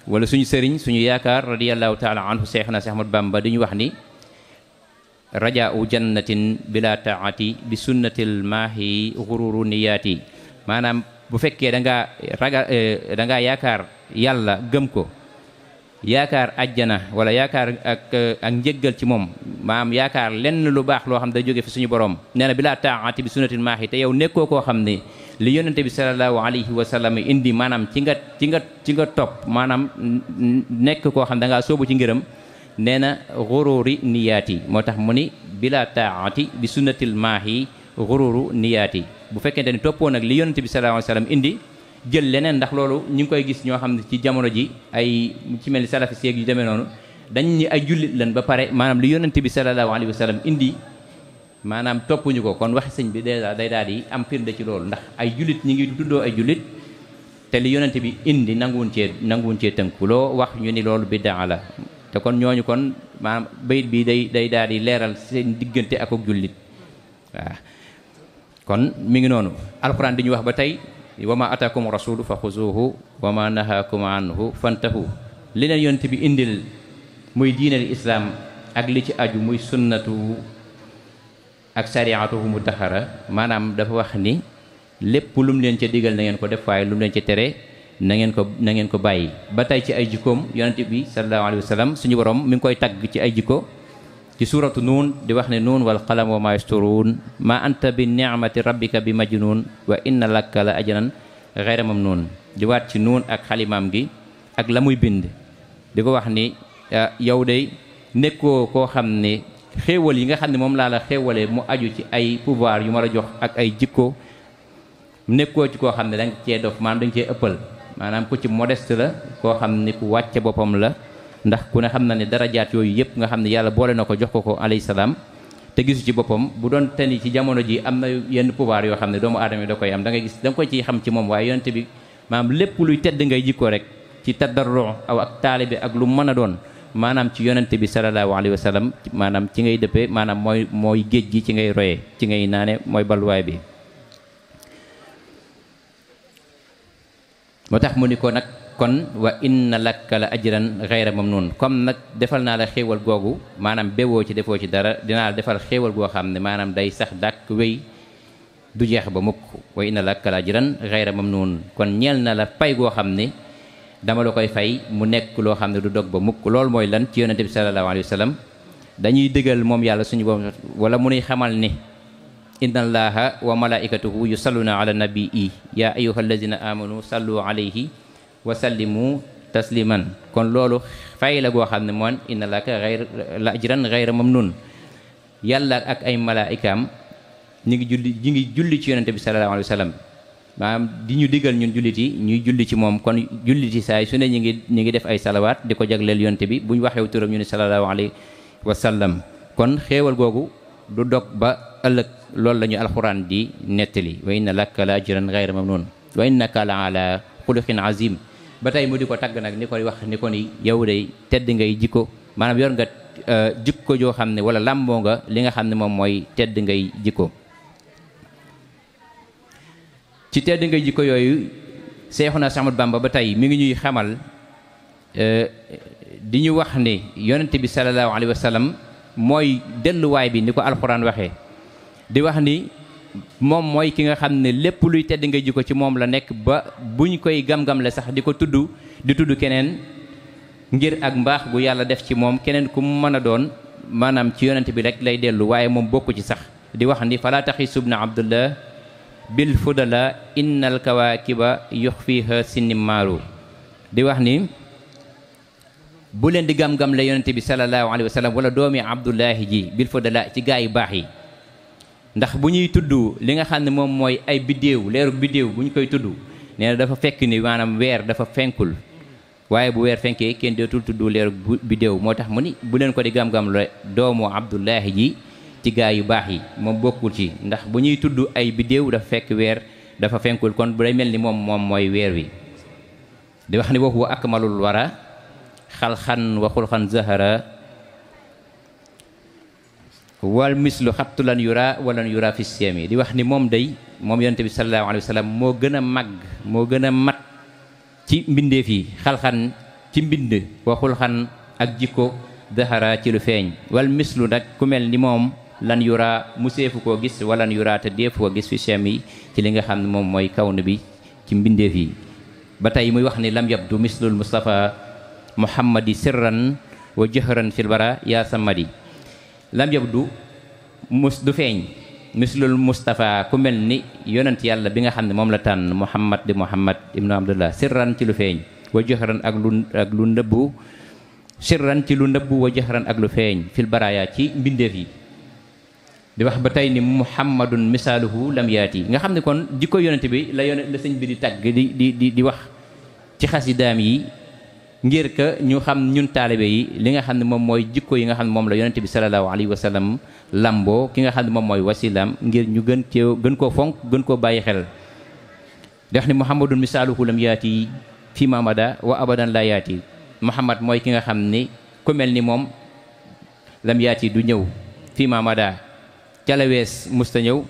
wala suñu sëriñ suñu yaakaar radiyallahu taala anhu Seexna Seex Ahmadu Bamba di ñu wax ni rajaau jannatin bila taati bi sunnatil maahi xururu niyaati maanaam bu fekkee da ngaa yaakaar yàlla gëm ko yaakaar ajjana wala yaakaar ak njëggal ci moom maanaam yaakaar lenn lu baax loo xam ne day jóge fi suñu borom nee na bila taati bi sunnatil maahi te yow nekkoo koo xam ne li yonente bi sallallahu alayhi wa sallam indi maanaam ci nga topp maanaam nekk koo xam da ngaa soobu ci ngërëm nee na xururi niyaati moo tax mu ni bila taati bi sunnatil maahi xururu niyaati bu fekkente ni toppoo nag li yonente bi sallallahu alayhi wa sallam indi jël leneen ndax loolu ñu ngi koy gis ñoo xam ne ci jamono ji ay ci mel ni salafi seeg yu demee noonu dañ ni ay jullit lan ba pare maanaam li yonente bi sallallahu alayhi wa sallam indi maanaam toppuñu ko kon waxi sëñ bi dèjà day daal di am firnde ci loolu ndax ay jullit ñi ngi tuddoo ay jullit te li yonente bi indi nanguwuñ cee tënku loo wax ñu ni loolu biddaa la te kon ñooñu kon maanaam bayit bi day daal di leeral seen diggante ak jullit waaw kon mi ngi noonu alquran di ñu wax ba tey wa ma ataakum rasulu fa xuzuhu wa ma nahaakum anhu fantahu li leen yonent bi indil muy diinal islaam ak li ci aju muy sunnatu ak sariatuhu mu taxara maanaam dafa wax ni lépp lu mu leen ca digal na ngeen ko def waaye lu mu leen ca tere na ngeen ko bàyyi ba tey ci ay jikkoom yonent bi sallallahu alayhi wa sallam suñu borom mi ngi koy tagg ci ay jikko ci suuratu nuun di wax ne nuun wal qalam wa ma yasturuun ma anta bi ni'mati rabbika bi majnuun wa inna laka la ajran ghayra mamnuun di waat ci nuun ak xalimaam gi ak la muy bind di ko wax ni yow de nekkoo koo xam ne xéewal yi nga xam ne moom laa la xéewalee mu aju ci ay pouvoir yu ma la jox ak ay jikko nekkoo ci koo xam ne danga cee dof maanaam danga cee ëppal maanaam ku ci modeste la koo xam ne ku wàcce boppam la ndax ku ne xam na ne darajaat yooyu yëpp nga xam ne yàlla boole na ko jox ko alayhi salaam te gisu ci boppam bu doon tani ci jamono ji am na yenn pouvoir yoo xam ne doomu aadama yi da koy am da ngay gis da nga koy ciy xam ci moom waaye yonent bi maanaam lépp luy tedd ngay jikko rek ci tadarru aw ak taalibe ak lu mën a doon maanaam ci yonent bi sallallahu alayhi wa sallam maanaam ci ngay dëppee maanaam mooy géej gi ci ngay royee ci ngay naane mooy balluwaay bi moo tax mu ni ko nag kon wa inna laka la ajran ghayra mamnun comme nag defal naa la xéewal googu maanaam bewoo ci defoo ci dara dinaa la defal xéewal goo xam ne maanaam day sax dàkk wéy du jeex ba mukk wa inna laka la ajran ghayra mamnun kon ñeel na la pay goo xam ne dama la koy fay mu nekk loo xam ne du dog ba mukk loolu mooy lan ci yonente bi sallallahu alayhi wa sallam dañuy dëggal moom yàlla suñu borom wala mu nuy xamal ni inna allaha wa malaikatuhu yusalluna ala nabii ya ayyuha allazina amanu sallu alayhi wa sallimu tasliman kon loolu fay la goo xam ne moon inna laka la ajran ghayra mamnun yàlla ak ay malaikaam ñi ngi julli ci yonente bi sallallahu alayhi wa sallam maanaam di ñu digal ñun jullit yi ñuy julli ci moom kon jullit yi saay su ne ñi ngi def ay salawaat di ko jagleel yonte bi bu ñu waxee turam ñu ne sallallahu alayhi wa sallam kon xéewal googu du dog ba ëllëg loolu la ñu alxuraan di nettali wa inna laka la ajran ghayra mamnun wa innaka la ala xuluqin azim ba tey mu di ko tagg nag ni koy wax ni ko ni yow day tedd ngay jikko maanaam yor nga jikko joo xam ne wala làmboo nga li nga xam ne moom mooy tedd ngay jikko ci tedd ngay jikko yooyu Seexuna Ahmadu Bamba ba tey mi ngi ñuy xamal di ñu wax ni yonent bi sallallahu alayhi wa sallam mooy delluwaay bi ni ko alxuraan waxee di wax ni moom mooy ki nga xam ne lépp luy tedd ngay jikko ci moom la nekk ba buñ koy gam-gamle sax di ko tudd di tudd keneen ngir ak mbaax gu yàlla def ci moom keneen ku mu mën a doon maanaam ci yonent bi rek lay dellu waaye moom bokku ci sax di wax ni fala taxisub na abdullah bil fudala innal kawaakiba yuxfiha sinimaaru di wax ni bu leen di gam-gam la yonente bi sallallahu alayhi wa sallam wala doomi abdullahi ji bil fudala ci gaa yu baax yi ndax bu ñuy tudd li nga xam ne moom mooy ay biddéew leeru biddéew bu ñu koy tudd nee na dafa fekk ni maanaam weer dafa fenkul waaye bu weer fenkee kenn dootul tudd leeru biddéew moo tax mu ni bu leen ko di gam-gam la doomu abdullahi ji ci gaa yu baax yi moom bokkul ci ndax bu ñuy tudd ay biddéew dafa fekk weer dafa fenkul kon bu day mel ni moom mooy weer wi di wax ni wa huwa akmalul wara xalxan wa xulxan zahara wal mislu xabtulan yura walan yura fi siyami di wax ni moom day moom yonente bi sallallahu alayhi wa sallam moo gën a màgg moo gën a mat ci mbindeef yi xalxan ci mbind wa xulxan ak jikko zahara ci lu feeñ wal mislu nag ku mel ni moom lan yura mu seefu koo gis walan yura te deefu koo gis fi sem yi ci li nga xam ne moom mooy kawn bi ci mbindeef yi ba tey muy wax ni lam yabdu mislul mustafa muhammadi sirran wa jëhran fil bara yaa samadi lam yabdu du feeñ mislul mustafa ku mel ni yonent yàlla bi nga xam ne moom la tànn muhammad di muhammad ibnu abdullah sirran ci lu feeñ wa jëhran ak lu ndëbbu sirran ci lu ndëbbu wa jëhran ak lu feeñ fil baraya ci mbindeef yi di wax ba tey ni muhammadun misaaluhu lam yaati nga xam ne kon jikko yonent bi la sëñ bi di tagg di wax ci xasidaam yi ngir que ñu xam ñun taalibe yi li nga xam ne moom mooy jikko yi nga xam ne moom la yonent bi sallallahu alayhi wa sallam lamboo ki nga xam ne moom mooy wasilaam ngir ñu gën koo fonk gën koo bàyyi xel di wax ni muhammadun misaaluhu lam yaati fi mamada wa abadan la yaati muhammad mooy ki nga xam ni ku mel ni moom lam yaati du ñëw fi mamada calawees musta ñëw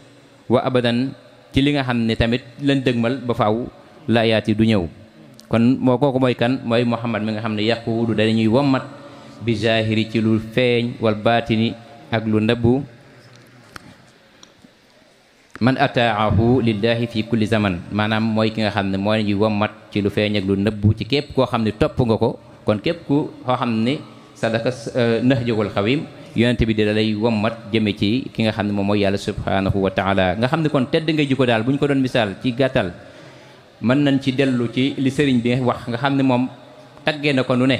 wa abadan ci li nga xam ne tamit lañ dëgmal ba faaw la yaati du ñëw kon moo kooku mooy kan mooy muhammad mi nga xam ne yaquudu dañuy wommat bi zahiri ci lu feeñ wal baatini ak lu ndëbbu man ataahu lillahi fi kulli zaman maanaam mooy ki nga xam ne mooy ñuy wommat ci lu feeñ ak lu ndëbbu ci képp koo xam ne topp nga ko kon képp ku koo xam ne sadaka nahjul xawim yonente bi da lay wommat jëme ci ki nga xam ne moom mooy yàlla subhanahu wa taala nga xam ne kon tedd ngay jikko daal bu ñu ko doon misaal ci gàttal mën nañ ci dellu ci li sëriñ bi wax nga xam ne moom taggee na ko nu ne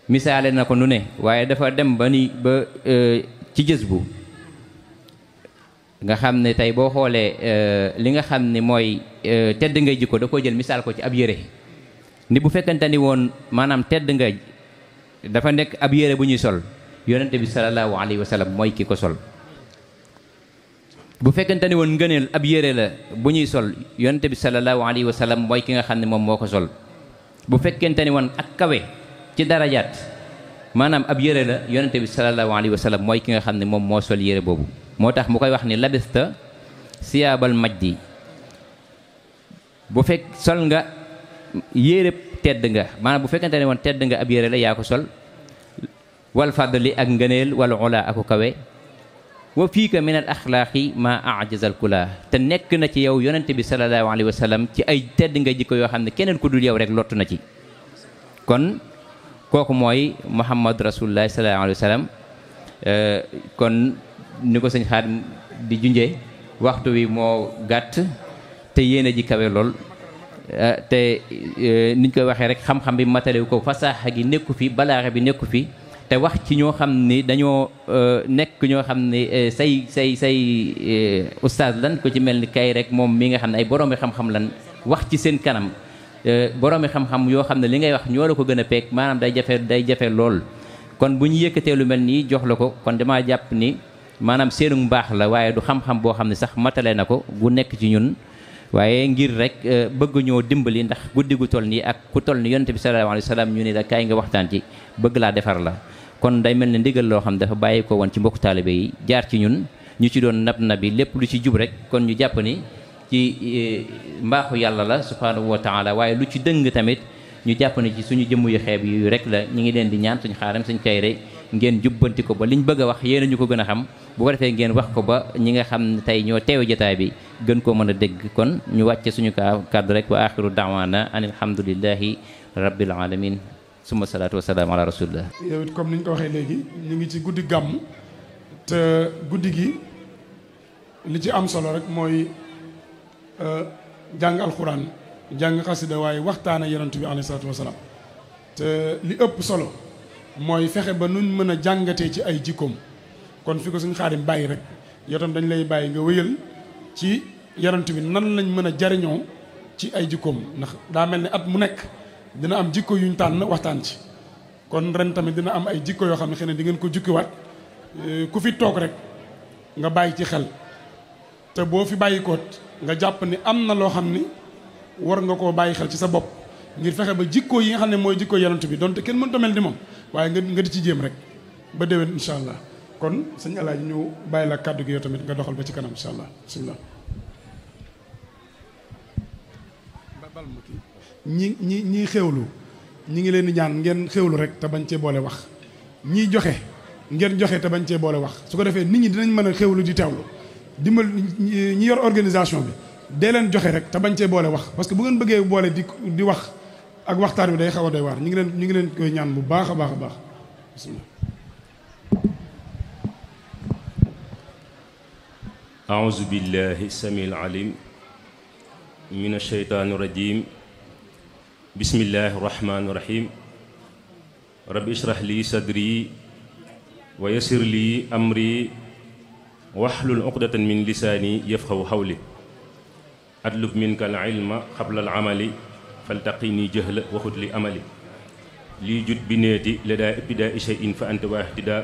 misaale na ko nu ne waaye dafa dem ba ni ba ci jës bu nga xam ne tey boo xoolee li nga xam ne mooy tedd ngay jikko da ko jël misaal ko ci ab yére ni bu fekkente ni woon maanaam tedd nga dafa nekk ab yére bu ñuy sol yonente bi sallallahu alayhi wa sallam mooy ki ko sol. bu fekkente ni woon ngëneel ab yére la bu ñuy sol yonente bi sallallahu alayhi wa sallam mooy ki nga xam ne moom moo ko sol. bu fekkente ni woon ak kawe ci darajaat maanaam ab yére la yonente bi sallallahu alayhi wa sallam mooy ki nga xam ne moom moo sol yére boobu. moo tax mu koy wax ni labista siyaabal majdi, bu fekk sol nga yére tedd nga maanaam bu fekkente ne woon tedd nga ab yére la yaa ko sol. wal fadli ak ngëneel wal ula aku kawe. wa fiika min al axlaaqi ma ajazal kula, te nekk na ci yow yonente bi sallallahu alayhi wa sallam ci ay tedd nga jikko yoo xam ne keneen ku dul yow rek lottu na ci. kon kooku mooy muhammad rasulullah sallallahu alayhi wa sallam. kon ni ko sëñ Xaadim di junjee waxtu wi moo gàtt te yéene ji kawe lool, te niñ koy waxee rek xam-xam bi matalewu ko, fasaaxa gi nekku fi, balaaxe bi nekku fi, te wax ci ñoo xam ni dañoo nekk ñoo xam ni say ustaas lan ko ci mel ni kay rek moom mi nga xam ne ay boroomi xam-xam lan wax ci seen kanam boroomi xam-xam yoo xam ne li ngay wax ñoo la ko gën a peeg maanaam day jafe lool. kon bu ñu yëkkatee lu mel nii jox la ko kon damaa jàpp ni maanaam seenu mbaax la, waaye du xam-xam boo xam ne sax matale na ko gu nekk ci ñun, waaye ngir rek bëgg ñoo dimbali ndax guddi gu toll nii ak ku toll ni yonent bi sallallahu alayhi wa sallam ñu ni la kaay nga waxtaan ci bëgg laa defar la. kon day mel ne ndigal loo xam dafa bàyyi ko woon ci mbokku taalibe yi jaar ci ñun ñu ci doon nab bi lépp lu ci jub rek kon ñu jàpp ni ci mbaaxu yàlla la subhanahu wa taala, waaye lu ci dëng tamit ñu jàpp ne ci suñu jëmm yu xeeb yu rek la. ñu ngi leen di ñaan suñu Xaadim suñ Kayre ngeen jubbanti ko ba liñ bëgg a wax yéen ñu ko gën a xam, bu ko defee ngeen wax ko ba ñi nga xam ne tey ñoo teew jotaay bi gën koo mën a dégg. kon ñu wàcce suñu kàddu rek wa axiru daawaana an alhamdulillahi rabbil alamin summa salaatu wasalaamu ala rasulillah. yow it comme ni ñu ko waxee léegi ñu ngi ci guddi gàmm, te guddi gi li ci am solo rek mooy jàng alxuraan, jàng xasida, waaye waxtaana yonent bi alayhi salaatu wasalaam. te li ëpp solo mooy fexe ba nuñ mën a jàngatee ci ay jikkoom. kon fi ko suñ Xaadim bàyyi rek yow tam dañ lay bàyyi nga wéyal ci yonent bi nan lañ mën a jariñoo ci ay jikkoom, ndax daa mel ni at mu nekk dina am jikko yuñ tànn waxtaan ci. kon ren tamit dina am ay jikko yoo xam ne xëy na di ngeen ko jukkiwaat ku fi toog rek nga bàyyi ci xel, te boo fi bàyyi koot nga jàpp ni am na loo xam ni war nga koo bàyyi xel ci sa bopp ngir fexe ba jikko yi nga xam ne mooy jikko yonent bi donte kenn mënut a mel ni moom, waaye nga di ci jéem rek ba déwén incha allah. kon sëñ Alaaji ñu bàyyi la kàddu gi yow tamit nga doxal ba ci kanam incha allah bisimilah. ñi xewlu ñi ngi leen di ñaan ngeen xewlu rek te bañ cee boole wax, ñiy joxe ngeen joxe te bañ cee boole wax, su ko defee nit ñi dinañ mën a xewlu di teewlu. dimbal ñi yor organisation bi dee leen joxe rek te bañ cee boole wax, parce que bu ngeen bëggee boole di wax ak waxtaan bi day xaw a doy waar. ñu ngi leen koy ñaan bu baax a baax a baax bisimilah. أعوذ بالله السميع العليم من الشيطان الرجيم بسم الله الرحمن الرحيم رب اشرح لي صدري ويسر لي أمري واحلل عقدة من لساني يفقهوا قولي أطلب منك العلم قبل العمل فالتقيني جهل وخذ لي أملي لي جد بنيتي لدى ابتداء شيء فأنت واحتداء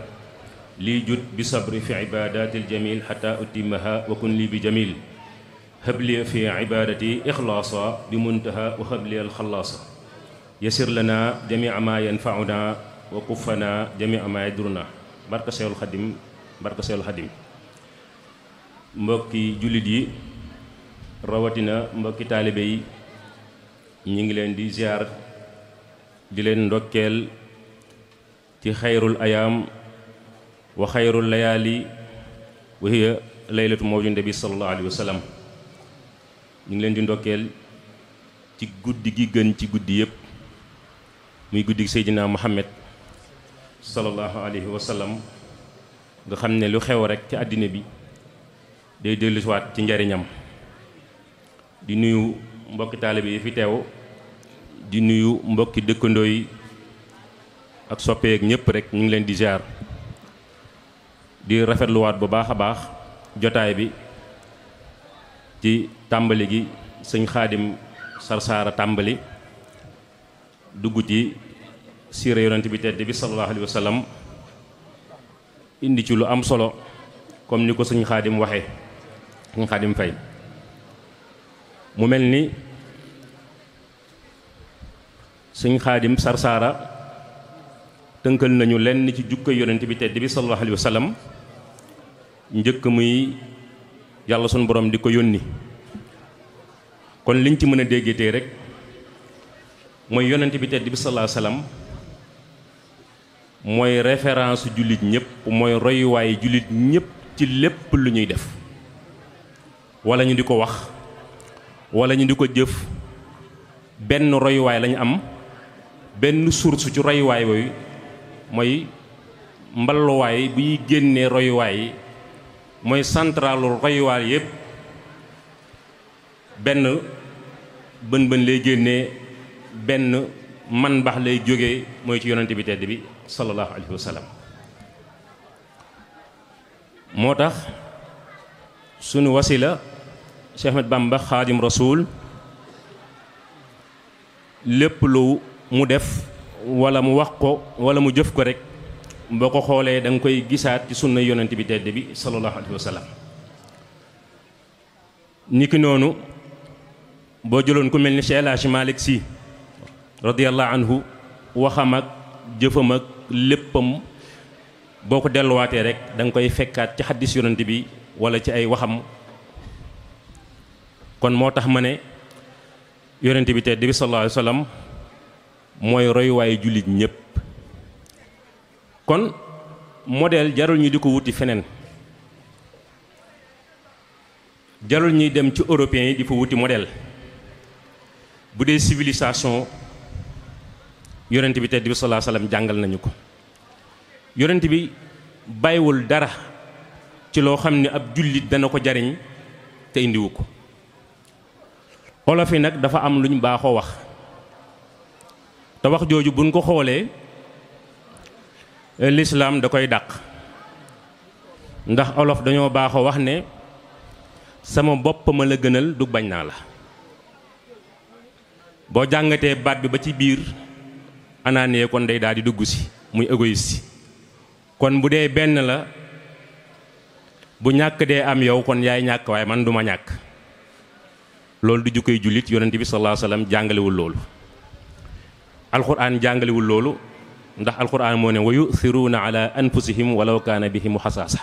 لي جد بصبر في عبادات الجميل حتى أتمها وكن لي بجميل هب لي في عبادتي إخلاصا بمنتهى وهب لي الخلاصا يسر لنا جميع ما ينفعنا وكفنا جميع ما يضرنا barka Seexul Xadim barka Seexul Xadim. mbokki jullit yi rawatina mbokki taalibe yi ñu ngi leen di ziar di leen ndokkeel ci xayrul ayaam wa xayrul layaali wa hiya laylatu mawlidin nabi sallallahu alayhi wa sallam. ñu ngi leen di ndokkeel ci guddi gi gën ci guddi yëpp muy guddi gi Seydina Muhammad sallallahu alayhi wa sallam, nga xam ne lu xew rek ci àddina bi day dellusiwaat ci njariñam. di nuyu mbokki taalibe yi fi teew, di nuyu mbokki dëkkandoo yi ak soppeek ñëpp rek ñu ngi leen di ziar. di rafetluwaat bu baax a baax jotaay bi ci tàmbali gi sëñ Xaadim Sarsaara tàmbali dugg ci siira yonent bi tedd bi sallallahu alayhi wa sallam indi ci lu am solo comme ni ko sëñ Xaadim waxee sëñ Xaadim Fay mu mel ni sëñ Xaadim Sarsara tënkal nañu lenn ci jukko yonent bi tedd bi sallallahu alayhi wa sallam njëkk muy yàlla sunu borom di ko yónni kon liñ ci mën a déggatee rek mooy yonent bi tedd bi sallallahu alayhi wa sallam mooy référence jullit ñëpp mooy royuwaayu jullit ñëpp ci lépp lu ñuy def wala ñu di ko wax wala ñu di ko jëf benn royuwaay lañu am benn source ci royuwaay yooyu mooy mballuwaay buy génnee royuwaay yi mooy centralu royuwaay yëpp benn bën lay génnee benn man baax lay jógee mooy ci yonent bi tedd bi sallallahu alayhi wa sallam moo tax sunu wasila Cheikh Ahmed Bamba Xaadim Rasul lépp lu mu def wala mu wax ko wala mu jëf ko rek boo ko xoolee da nga koy gisaat ci sunna yonent bi tedd bi sallallahu alayhi wa sallam niki noonu boo jëloon ku mel ni Cheikh El Hadji Malick Sy radiyallahu anhu waxam ak jëfam ak léppam boo ko delluwaatee rek da nga koy fekkaat ci xaddis yonent bi wala ci ay waxam kon moo tax ma ne yonent bi tedd bi sallallahu alayhi wa sallam mooy royuwaayu jullit ñépp kon modèle jarul ñu di ko wuti feneen jarul ñuy dem ci européens yi di fa wuti modèle bu dee civilisation yonent bi tedd bi sallallahu alayhi wa sallam jàngal nañu ko yonent bi bàyyiwul dara ci loo xam ne ab jullit dana ko jariñ te indiwu ko olof yi nag dafa am lu ñu baaxoo wax te wax jooju buñ ko xoolee lislaam da koy dàq ndax olof dañoo baaxoo wax ne sama bopp ma la gënal du bañ naa la boo jàngatee baat bi ba ci biir anaanee kon day daal di dugg si muy égoïste kon bu dee benn la bu ñàkk dee am yow kon yaay ñàkk waaye man duma ñàkk loolu du jukkoy jullit yonent bi sallallahu alayhi wasallam jàngalewul loolu alquran jàngalewul loolu ndax alquran moo ne wa yu'thiruuna ala anfusihim walaw kaana bihim xasaasa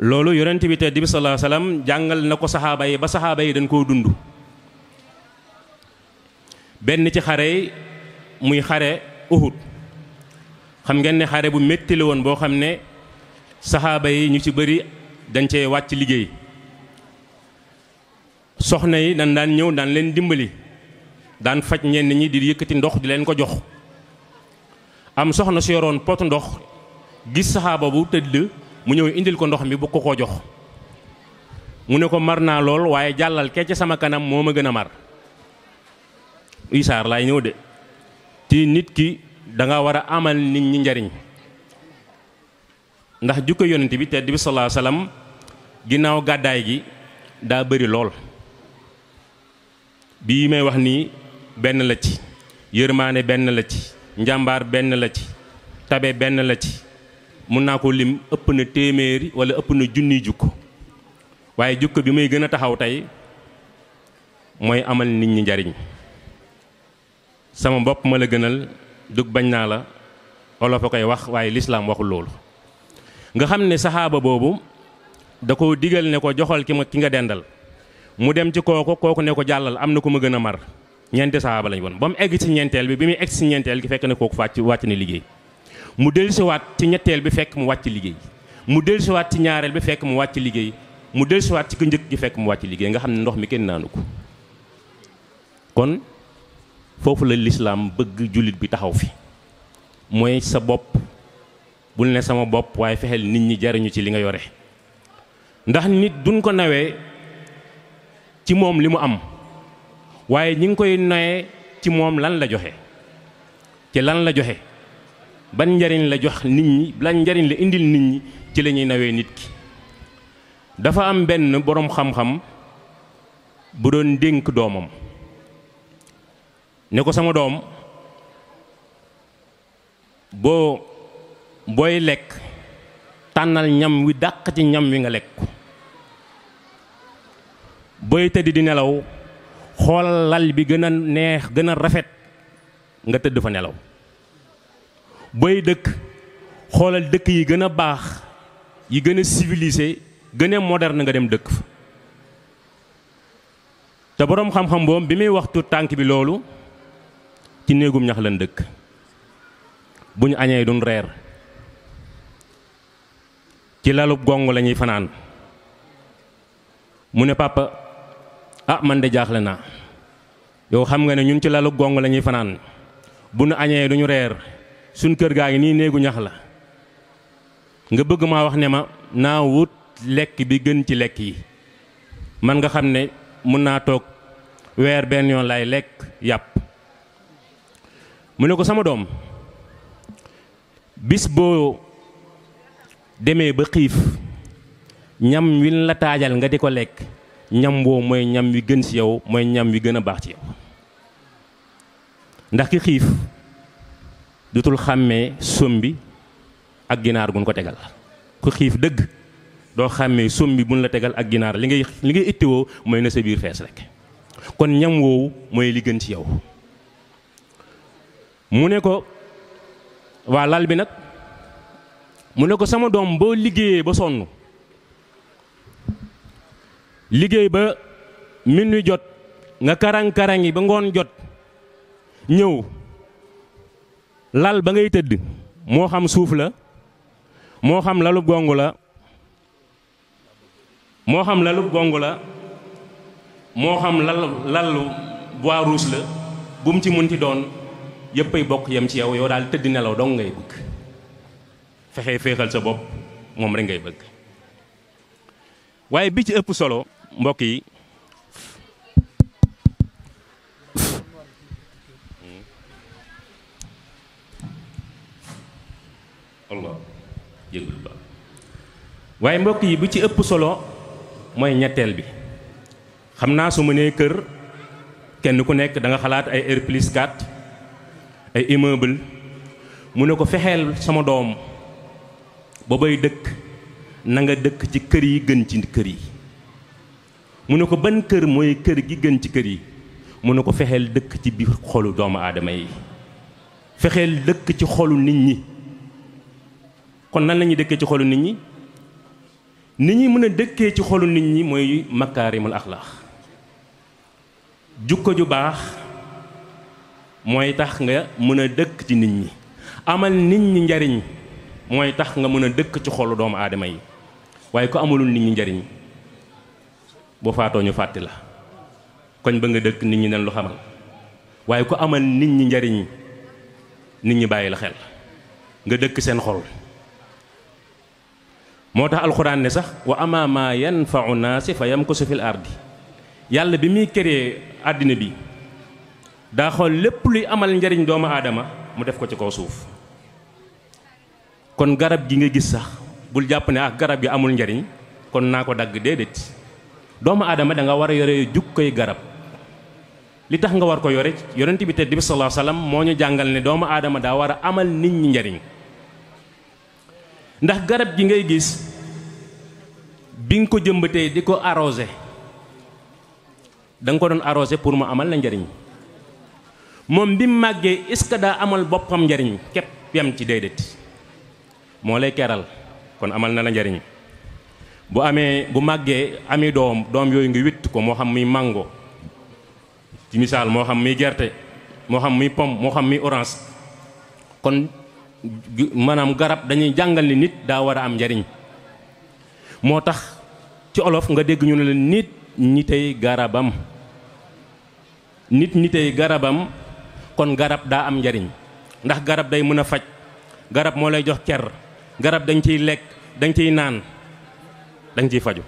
loolu yonent bi tedd bi sallallahu alayhi wasallam jàngal na ko saxaaba yi ba saxaaba yi dañ koo dund benn ci xare yi muy xare Uhud xam ngeen ne xare bu métti la woon boo xam ne saxaaba yi ñu ci bëri dañ cee wàcc liggéey soxna yi dañ daan ñëw daan leen dimbali daan faj ñenn ñi di yëkkati ndox di leen ko jox am soxna su yoroon pot ndox gis saxaaba bu tëdd mu ñëw indil ko ndox mi bu ko jox mu ne ko mar naa lool waaye jàllal kee ci sama kanam moo ma gën a mar isaar laay ñëw de ti nit ki da nga war a amal nit ñi njariñ ndax jukko yonent bi tedd bi sallallahu alayhi wasallam ginnaaw gàddaay gi daa bëri lool bii may wax nii benn la ci yërmaane benn la ci njàmbaar benn la ci tabe benn la ci mun naa ko lim ëpp na téeméeri wala ëpp na junniy jukko waaye jukko bi muy gën a taxaw tey mooy amal nit ñi njariñ sama bopp ma la gënal dug bañ naa la olof a koy wax waaye lislaam waxul loolu nga xam ne saxaaba boobu da ko digal ne ko joxal ki nga dendal mu dem ci kooku ne ko jàllal am na ku ma gën a mar ñeenti saxaaba lañ woon ba mu egg ci ñeenteel bi muy egg ci ñeenteel gi fekk ne kooku wàcc na liggéey mu dellusiwaat ci ñetteel bi fekk mu wàcc liggéey mu dellusiwaat ci ñaareel bi fekk mu wàcc liggéey mu dellusiwaat ci ku njëkk gi fekk mu wàcc liggéey nga xam ne ndox mi kenn naanu ko kon foofu la lislaam bëgg jullit bi taxaw fi mooy sa bopp bul ne sama bopp waaye fexeel nit ñi jariñu ci li nga yore ndax nit duñ ko nawee ci moom li mu am waaye ñi ngi koy nawee ci moom lan la joxe ci lan la joxe ban njariñ la jox nit ñi ban njariñ la indil nit ñi ci la ñuy nawee nit ki dafa am benn boroom xam-xam bu doon dénk doomam ne ko sama doom boo booy lekk tànnal ñam wi dàq ci ñam wi nga lekk ko booy tëdd di nelaw xoolal lal bi gën a neex gën a rafet nga tëdd fa nelaw booy dëkk xoolal dëkk yi gën a baax yi gën a civilisé gën a moderne nga dem dëkk fa te boroom xam-xam boobu bi muy waxtu tànk bi loolu ci néegum ñax lan dëkk bu ñu añee duñ reer ci lalub gong la ñuy fanaan mu ne papa man de jaaxle naa yow xam nga ne ñun ci lalub gong la ñuy fanaan bu ñu añee duñu reer suñ kër gaa ngi nii néegu ñax la nga bëgg maa wax ne ma naa wut lekk bi gën ci lekk yi man nga xam ne mun naa toog weer benn yoon lay lekk yàpp mu ne ko sama doom bis boo demee ba xiif ñam wi la taajal nga di ko lekk ñam woo mooy ñam wi gën ci yow mooy ñam wi gën a baax ci yow ndax ki xiif dutul xàmmee sombi ak ginaar gun ko tegal ku xiif dëgg doo xàmmee sombi buñ la tegal ak ginaar li ngay ittiwoo mooy na sa biir fees rek kon ñam woowu mooy li gën ci yow mu ne ko waa lal bi nag mu ne ko sama doom boo liggéeyee ba sonn liggéey ba minuit jot nga karang-karangi ba ngoon jot ñëw lal ba ngay tëdd moo xam suuf la moo xam lalub gongu la moo xam lalu bois rouge la bu mu ci munti doon yëpp ay bokk yem ci yow yow daal tëdd nelaw dong ngay bëgg fexe féexal sa bopp moom rek ngay bëgg waaye bi ci ëpp solo mbokk yi Allah jégul ba waaye mbokk yi bi ci ëpp solo mooy ñetteel bi xam naa su ma nee kër kenn ku nekk da nga xalaat ay R+4 ay immeuble mu ne ko fexeel sama doom ba bay dëkk na nga dëkk ci kër yi gën ci kër yi mu ne ko ban kër mooy kër gi gën ci kër yi mu ne ko fexeel dëkk ci biir xolu doomu aadama yi fexeel dëkk ci xolu nit ñi kon nan la ñuy dëkkee ci xolu nit ñi nit ñi mën a dëkkee ci xolu nit ñi mooy makaarimul axlaax jukko ju baax mooy tax nga mën a dëkk ci nit ñi amal nit ñi njariñ mooy tax nga mën a dëkk ci xolu doomu aadama yi waaye ku amalul nit ñi njariñ boo faatoo ñu fàtti la koñ ba nga dëkk nit ñi nen lu xamal waaye ku amal nit ñi njariñ nit ñi bàyyi la xel nga dëkk seen xol moo tax alxuraan ne sax wa ama ma yanfa'u naasi fa yamkusu fil ardi yàlla bi muy créé àddina bi daa xool lépp luy amal njariñ doomu aadama mu def ko ci kaw suuf kon garab gi nga gis sax bul jàpp ne garab gi amul njariñ kon naa ko dagg déedéet doomu aadama da nga war a yore jukkoy garab li tax nga war ko yore yonent bi tedd bi sallallahu alayhi wasallam moo ñu jàngal ne doomu aadama daa war a amal nit ñi njariñ ndax garab gi ngay gis bi nga ko jëmbatee di ko arrosé da nga ko doon arrosé pour mu amal la njariñ moom bi mu màggee est-ce que daa amal boppam njariñ képp yam ci déedéet moo lay keral kon amal na la njariñ bu màggee ami doom yooyu nga witt ko moo xam muy mango ci misaal moo xam muy gerte moo xam muy pomme moo xam muy orange kon maanaam garab dañuy jàngal ni nit daa war a am njariñ moo tax ci olof nga dégg ñu ne la nit nitey garabam nit nitey garabam kon garab daa am njariñ ndax garab day mën a faj garab moo lay jox cer garab dañ ciy lekk dañ ciy naan dañ ciy faju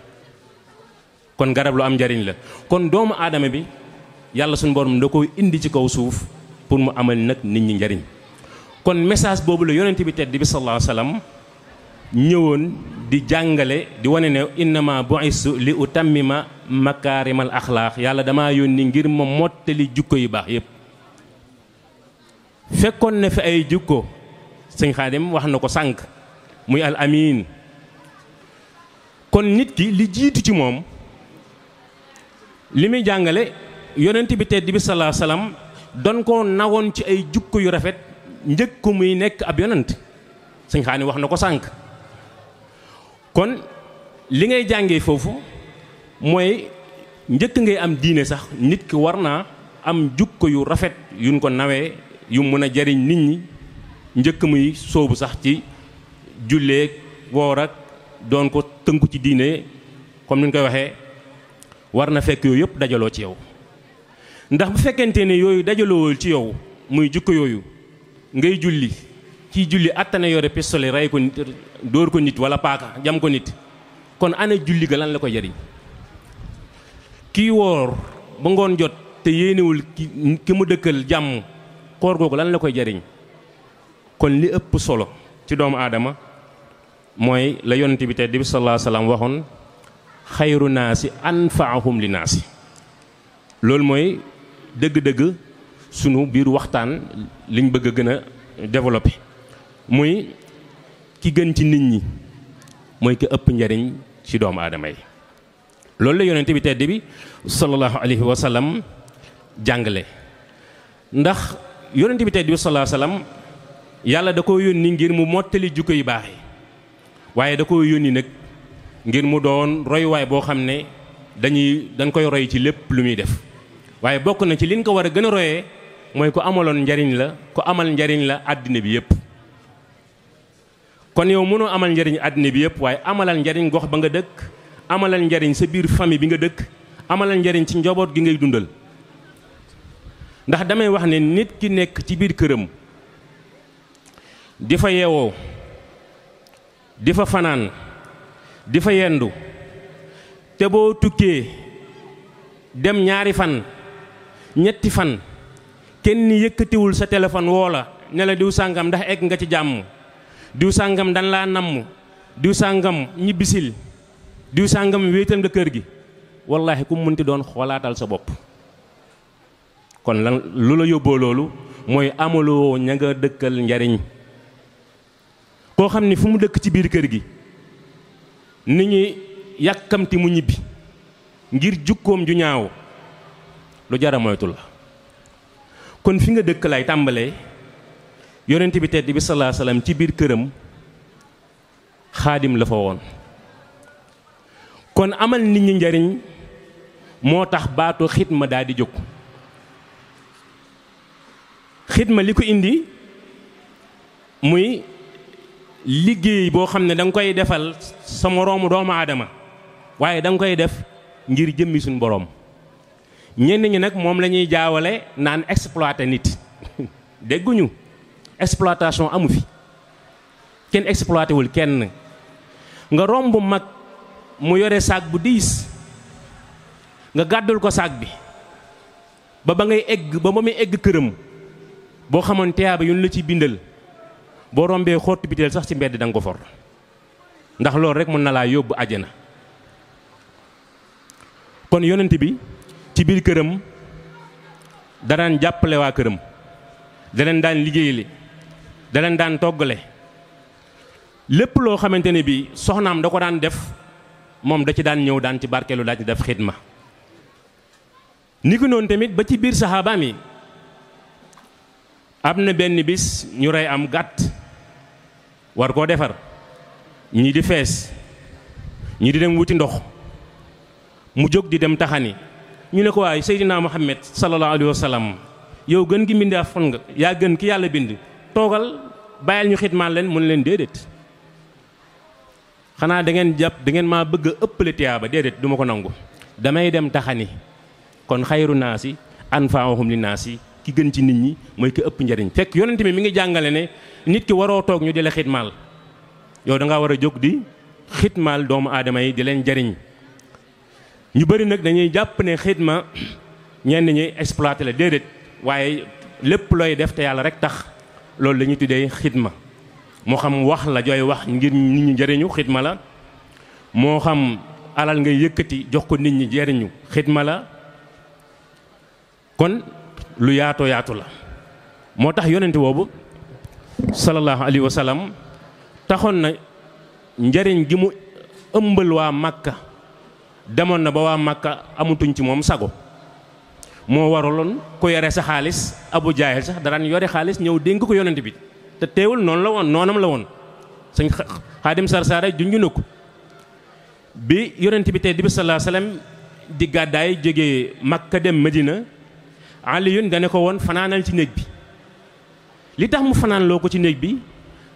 kon garab lu am njariñ la kon doomu aadama bi yàlla suñu borom da koy indi ci kaw suuf pour mu amal nag nit ñi njariñ kon message boobu la yonent bi tedd bi sallallahu alayhi wasallam ñëwoon di jàngale di wane ne innama bu'istu li utammima makaarimal axlaaq yàlla damaa yónni ngir ma mottali jukko yu baax yépp fekkoon na fi ay jukko sëñ Xaadim wax na ko sànq muy al amin. kon nit ki li jiitu ci moom li muy jàngale yonent bi tedd bi sallallahu alayhi wasallam doon ko nawoon ci ay jukko yu rafet njëkk ko muy nekk ab yonent sëñ Xaadim wax na ko sànq. kon li ngay jàngee foofu mooy njëkk ngay am diine sax nit ki war naa am jukko yu rafet yuñ ko nawee yu mën a jariñ nit ñi njëkk muy soobu sax ci julleek woor ak doon ko tënku ci diine comme ni ñu koy waxee war na fekk yooyu yëpp dajaloo ci yow. ndax bu fekkente ne yooyu dajaloowul ci yow muy jukko yooyu ngay julli ciy julli attana yore pistolet rey ko nit dóor ko nit wala paaka jam ko nit kon ana julli ga lan la ko jariñ. kii woor ba ngoon jot te yéenewul ki mu dëkkal jàmm koor googu lan la koy jariñ. kon li ëpp solo ci doomu aadama mooy la yonent bi tedd bi sallallahu alayhi wasallam waxoon xayru naasi anfaahum li naasi. loolu mooy dëgg-dëgg sunu biir waxtaan liñ bëgg a gën a développé muy ki gën ci nit ñi mooy ki ëpp njariñ ci doomu aadama yi. loolu la yonent bi tedd bi sallallahu alayhi wasallam jàngale. ndax yonent bi tedd bi sallallahu alayhi wasallam yàlla da ko yónni ngir mu mottali jukko yu baax yi waaye da ko yónni nag ngir mu doon royuwaay boo xam ne dañ koy roy ci lépp lu muy def. waaye bokk na ci liñ ko war a gën a royee mooy ko amaloon njariñ la ko amal njariñ la àddina bi yépp. kon yow mënoo amal njariñ àddina bi yépp waaye amalal njariñ gox ba nga dëkk amalal njariñ sa biir famille bi nga dëkk amalal njariñ ci njaboot gi ngay dundal. ndax damay wax ne nit ki nekk ci biir këram di fa yeewoo di fa fanaan di fa yendu te boo tukkee dem ñaari fan ñetti fan kenn yëkkatiwul sa téléphone woo la ne la diw sàngam ndax egg nga ci jàmm diw sàngam dan laa namm diw sàngam ñibbisil diw sàngam wéetal nga kër gi wallaahi ku mënti doon xoolaatal sa bopp. kon lan lu la yóbboo loolu mooy amaloo ña nga dëkkal njariñ. koo xam ni fu mu dëkk ci biir kër gi nit ñi yàkkamti mu ñibbi ngir jukkoom ju ñaaw lu jara moytu la. kon fi nga dëkk lay tàmbalee yonent bi tedd bi sallallahu alayhi wasallam ci biir këram xaadim la fa woon. kon amal nit ñi njariñ moo tax baatu xidma daal di jóg. xidma li ko indi muy liggéey boo xam ne da nga koy defal sa moroomu doomu aadama waaye da nga koy def ngir jëmmi suñu boroom. ñenn ñi nag moom la ñuy jaawale naan exploiter nit dégguñu exploitation amu fi kenn exploité wul kenn. nga romb mag mu yore saag bu diis nga gàddul ko saag bi ba ngay egg ba muy egg këram boo xamoon teyaaba yu ñu la ci bindal boo rombee xottu biteel sax ci mbedd da nga ko for ndax loolu rek mën na laa yóbbu àjjana. kon yonent bi ci biir këram da daan jàppale waa këram da leen daan liggéeyale da leen daan toggale lépp loo xamante ne bi soxnaam da ko daan def moom da ci daan ñëw daan ci barkeelu daan ci def xidma. ni ko noonu tamit ba ci biir saxaabaam yi am na benn bis ñu rey am gàtt war koo defar ñii di fees ñii di dem wuti ndox mu jóg di dem taxani ñu ne ko waaye Seydina Muhammad sallallahu alayhi wa sallam yow gën gi mbindaa fon nga yaa gën ki yàlla bind toogal bàyyil ñu xidmaan leen mun leen déedéet xanaa da ngeen jàpp da ngeen maa bëgg a ëppale tiyaaba déedéet du ma ko nangu damay dem taxani. kon xayru naasi anfaahum li naasi ki gën ci nit ñi mooy ki ëpp njariñ fekk yonent mi ngi jàngale ne nit ki waroo toog ñu di la xidmaal yow da ngaa war a jóg di xidmaal doomu aadama yi di leen jariñ. ñu bëri nag dañuy jàpp ne xidma ñenn ñi exploité la déedéet waaye lépp looy def te yàlla rek tax loolu la ñuy tuddee xidma moo xam wax la jooy wax ngir nit ñi jariñu xidma la moo xam alal ngay yëkkati jox ko nit ñi jariñu xidma la. kon lu yaatoo yaatu la moo tax yonent boobu sallallahu alayhi wa sallam taxoon na njariñ gi mu ëmbal waa Makka demoon na ba waa Makka amutuñ ci moom sago moo waraloon ku yore sa xaalis Abu Jaahil sax daraan yore xaalis ñëw dénk ko yonent bi te teewul noonu la woon noonam la woon sëñ Xaadim Sarsara junju na ko bi yonent bi tey bi sallallahu alayhi wa sallam di gàddaay jógee Makka dem Medina Aliyun dane ko woon fanaanal ci néeg bi li tax mu fanaan loo ko ci néeg bi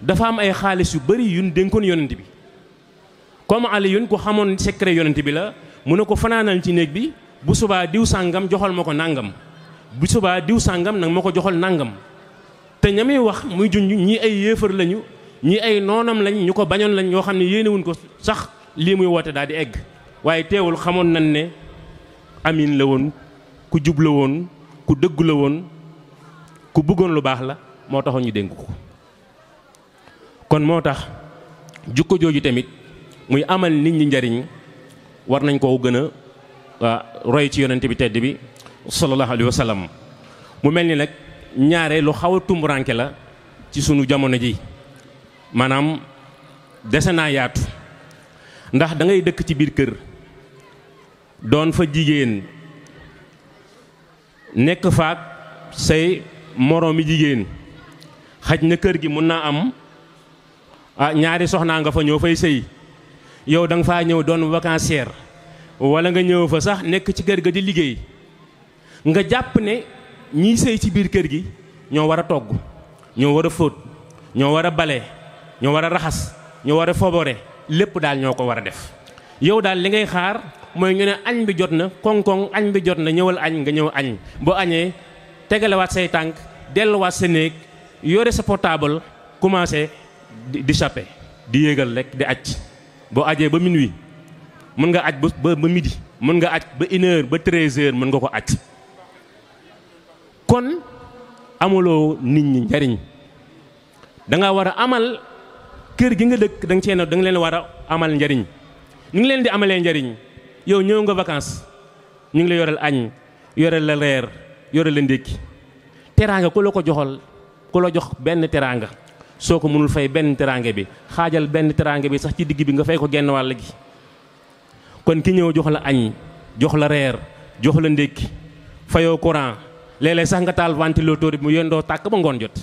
dafa am ay xaalis yu bari yun dénkoon yonent bi comme Aliyun ku xamoon secret yonent bi la mu ne ko fanaanal ci néeg bi bu subaa diw sàngam joxal ma ko nàngam bu subaa diw sàngam nag ma ko joxal nàngam te ñami wax muy junj ñii ay yéefar lañu ñii ay noonam lañ ñu ko bañoon lañ ñoo xam ne yéenewuñ ko sax lii muy woote daal di egg waaye teewul xamoon nañ ne amin la woon ku jub la woon ku dëggu la woon ku bëggoon lu baax la moo taxoon ñu dénk ko kon moo tax jukko jooju tamit muy amal nit ñi njariñ war nañ koo gën a roy ci yonent bi tedd bi sallallahu alayhi wa sallam mu mel ni nag ñaare lu xaw a tumburanke la ci sunu jamono ji maanaam dese naa yaatu ndax da ngay dëkk ci biir kër doon fa jigéen nekk faak say moroomi jigéen xaj na kër gi mun naa am ñaari soxnaa nga fa ñëw fay sëy yow da nga faa ñëw doon vacancière wala nga ñëw fa sax nekk ci kër ga di liggéey nga jàpp ne ñiy sëy ci biir kër gi ñoo war a togg ñoo war a fóot ñoo war a bale ñoo war a raxas ñoo war a fobore lépp daal ñoo ko war a def yow daal li ngay xaar mooy ñu ne añ bi jot na koŋ-koŋ añ bi jot na ñëwal añ nga ñëw añ boo añee tegalewaat say tànk delluwaat sa néeg yore sa portable commencé di chappe di yéegal rek di aj boo ajee ba minuit mën nga aj ba midi mën nga aj ba 1h ba 13h mën nga ko aj kon amuloo nit ñi njariñ da nga war a amal kër gi nga dëkk da nga leen war a amal njariñ ni ngi leen di amalee njariñ yow ñëw nga vacances ñu ngi la yoreel añ yoreel la reer yoreel la ndékki teraanga ku la ko joxal ku la jox benn teraanga soo ko mënul fay benn teraanga bi xaajal benn teraanga bi sax ci digg bi nga fay ko genn wàll gi kon ki ñëw jox la añ jox la reer jox la ndékki fayoo courant léeg-léeg sax nga taal ventilateur bi mu yendoo tàkk ba ngoon jot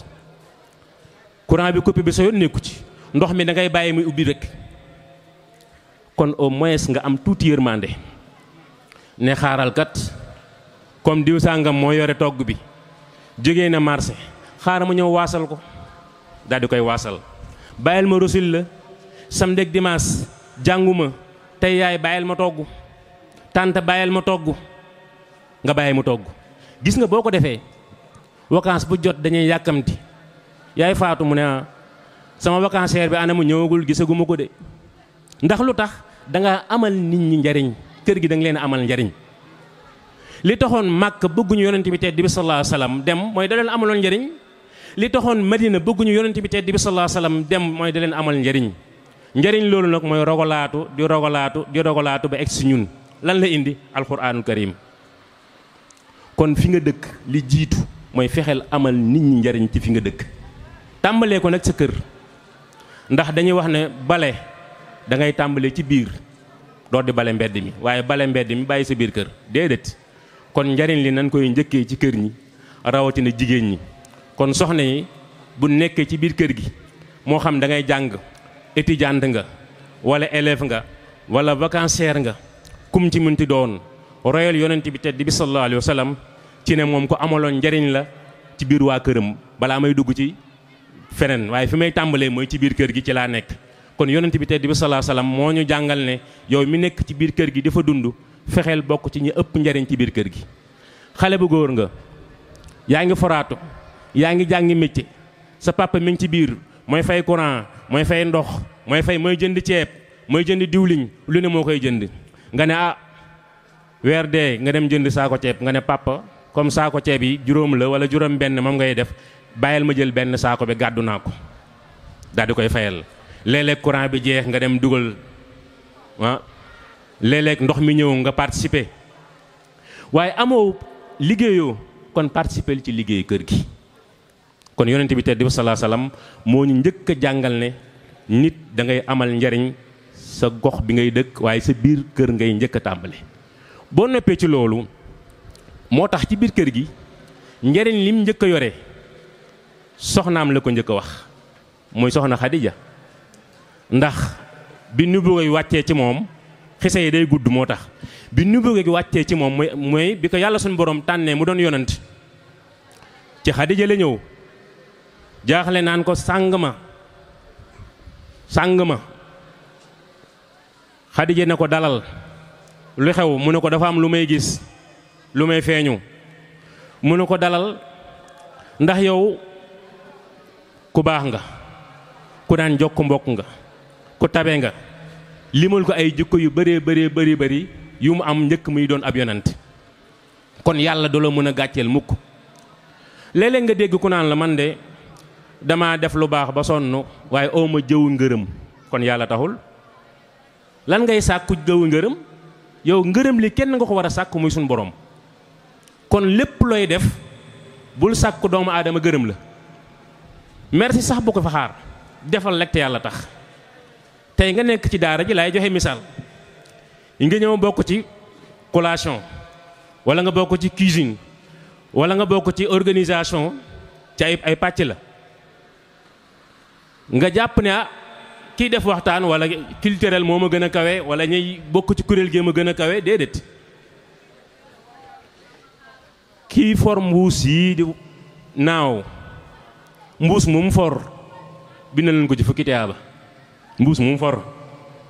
courant bi coupé bi sa yoon nekku ci ndox mi da ngay bàyyi muy ubbi rek kon au moins nga am tuuti yërmande ne xaaral kat comme diw sàngam moo yore togg bi jógee na marché xaaral ma ñëw waasal ko daal di koy waasal bàyyil ma rosil la samedi ak dimanche jànguma tey yaay bàyyil ma togg tante bàyyil ma togg nga bàyyi mu togg gis nga boo ko defee vacances bu jot dañuy yàkkamti yaay faatu mu ne sama vacancière bi anamu ñëwagul gisaguma ko de ndax lu tax da nga amal nit ñi njariñ kër gi da nga leen amal njariñ li taxoon Màkk bëgguñu yonent bi tedd bi sallallahu alayhi wasallam dem mooy da leen amaloon njariñ li taxoon Madina bëgguñu yonent bi tedd bi sallallahu alayhi wasallam dem mooy da leen amal njariñ njariñ loolu nag mooy rogalaatu di rogalaatu di rogalaatu ba egg si ñun lan la indi alquranul karim kon fi nga dëkk li jiitu mooy fexeel amal nit ñi njariñ ci fi nga dëkk tàmbalee ko nag sa kër ndax dañuy wax ne bale da ngay tàmbalee ci biir door di bale mbedd mi waaye bale mbedd mi bàyyi sa biir kër déedéet kon njariñ li nan koy njëkkee ci kër ñi rawatina jigéen ñi kon soxna yi bu nekkee ci biir kër gi moo xam da ngay jàng étudiante nga wala élève nga wala vacancière nga kum ci mënti doon royal yonent bi tedd bi sallallahu alayhi wa sallam ci ne moom ko amaloon njariñ la ci biir waa këram balaa may dugg ci feneen waaye fi may tàmbalee mooy ci biir kër gi ci laa nekk kon yonent bi tedd bi sallallahu alayhi wa sallam moo ñu jàngal ne yow mi nekk ci biir kër gi dafa dund fexeel bokk ci ñi ëpp njariñ ci biir kër gi xale bu góor nga yaa ngi foraatu yaa ngi jàngi métier sa papa mi ngi ci biir mooy fay courant mooy fay ndox mooy jënd ceeb mooy jënd diwliñ lu ne moo koy jënd nga ne weer dee nga dem jënd saako ceeb nga ne papa comme saako ceeb yi juróom la wala juróom benn moom ngay def bàyyil ma jël benn saako bi gàddu naa ko daal di koy fayal léeg-léeg courant bi jeex nga dem dugal léeg-léeg ndox mi ñëw nga participer waaye amoo liggéeyoo kon participer ci liggéey kër gi kon yonent bi tedd bi sallallahu alayhi wasallam moo ñu njëkk a jàngal ne nit da ngay amal njariñ sa gox bi ngay dëkk waaye sa biir kër ngay njëkk a tàmbale. boo noppee ci loolu moo tax ci biir kër gi njariñ lim njëkk a yore soxnaam la ko njëkk a wax muy soxna Xadija, ndax bi nubuwwa gi wàccee ci moom xise yi day gudd moo tax bi nubuwwa gi wàccee ci moom mooy bi ko yàlla suñu borom tànnee mu doon yonent ci Xadija la ñëw jaaxle naan ko sàng ma Xadija ne ko dalal lu xew mu ne ko dafa am lu may gis lu may feeñu mu ne ko dalal ndax yow ku baax nga ku daan jokk mbokk nga ku tabe nga limal ko ay jikko yu bëree bëri yu mu am njëkk muy doon ab yonent kon yàlla du la mën a gàcceel mukk. léeg-léeg nga dégg ku naan la man de dama def lu baax ba sonn waaye oo ma jëwu ngërëm kon yàlla taxul. lan ngay sàkku jëwu ngërëm yow ngërëm li kenn nga ko war a sàkku muy suñu borom kon lépp looy def bul sàkku doomu aadama gërëm la merci sax bu ko fa xaar defal lekk te yàlla tax. tey nga nekk ci daara ji laay joxe misaal yi nga ñëw bokk ci collation wala nga bokk ci cuisine wala nga bokk ci organisation ci ay pàcc la nga jàpp ne kiy def waxtaan wala culturel moo ma gën a kawe wala ñuy bokk ci kuréel gi ma gën a kawe déedéet kii for mbuus yi di naaw mbuus mu for bindal leen ko ci fukki tiyaaba mbuus mu for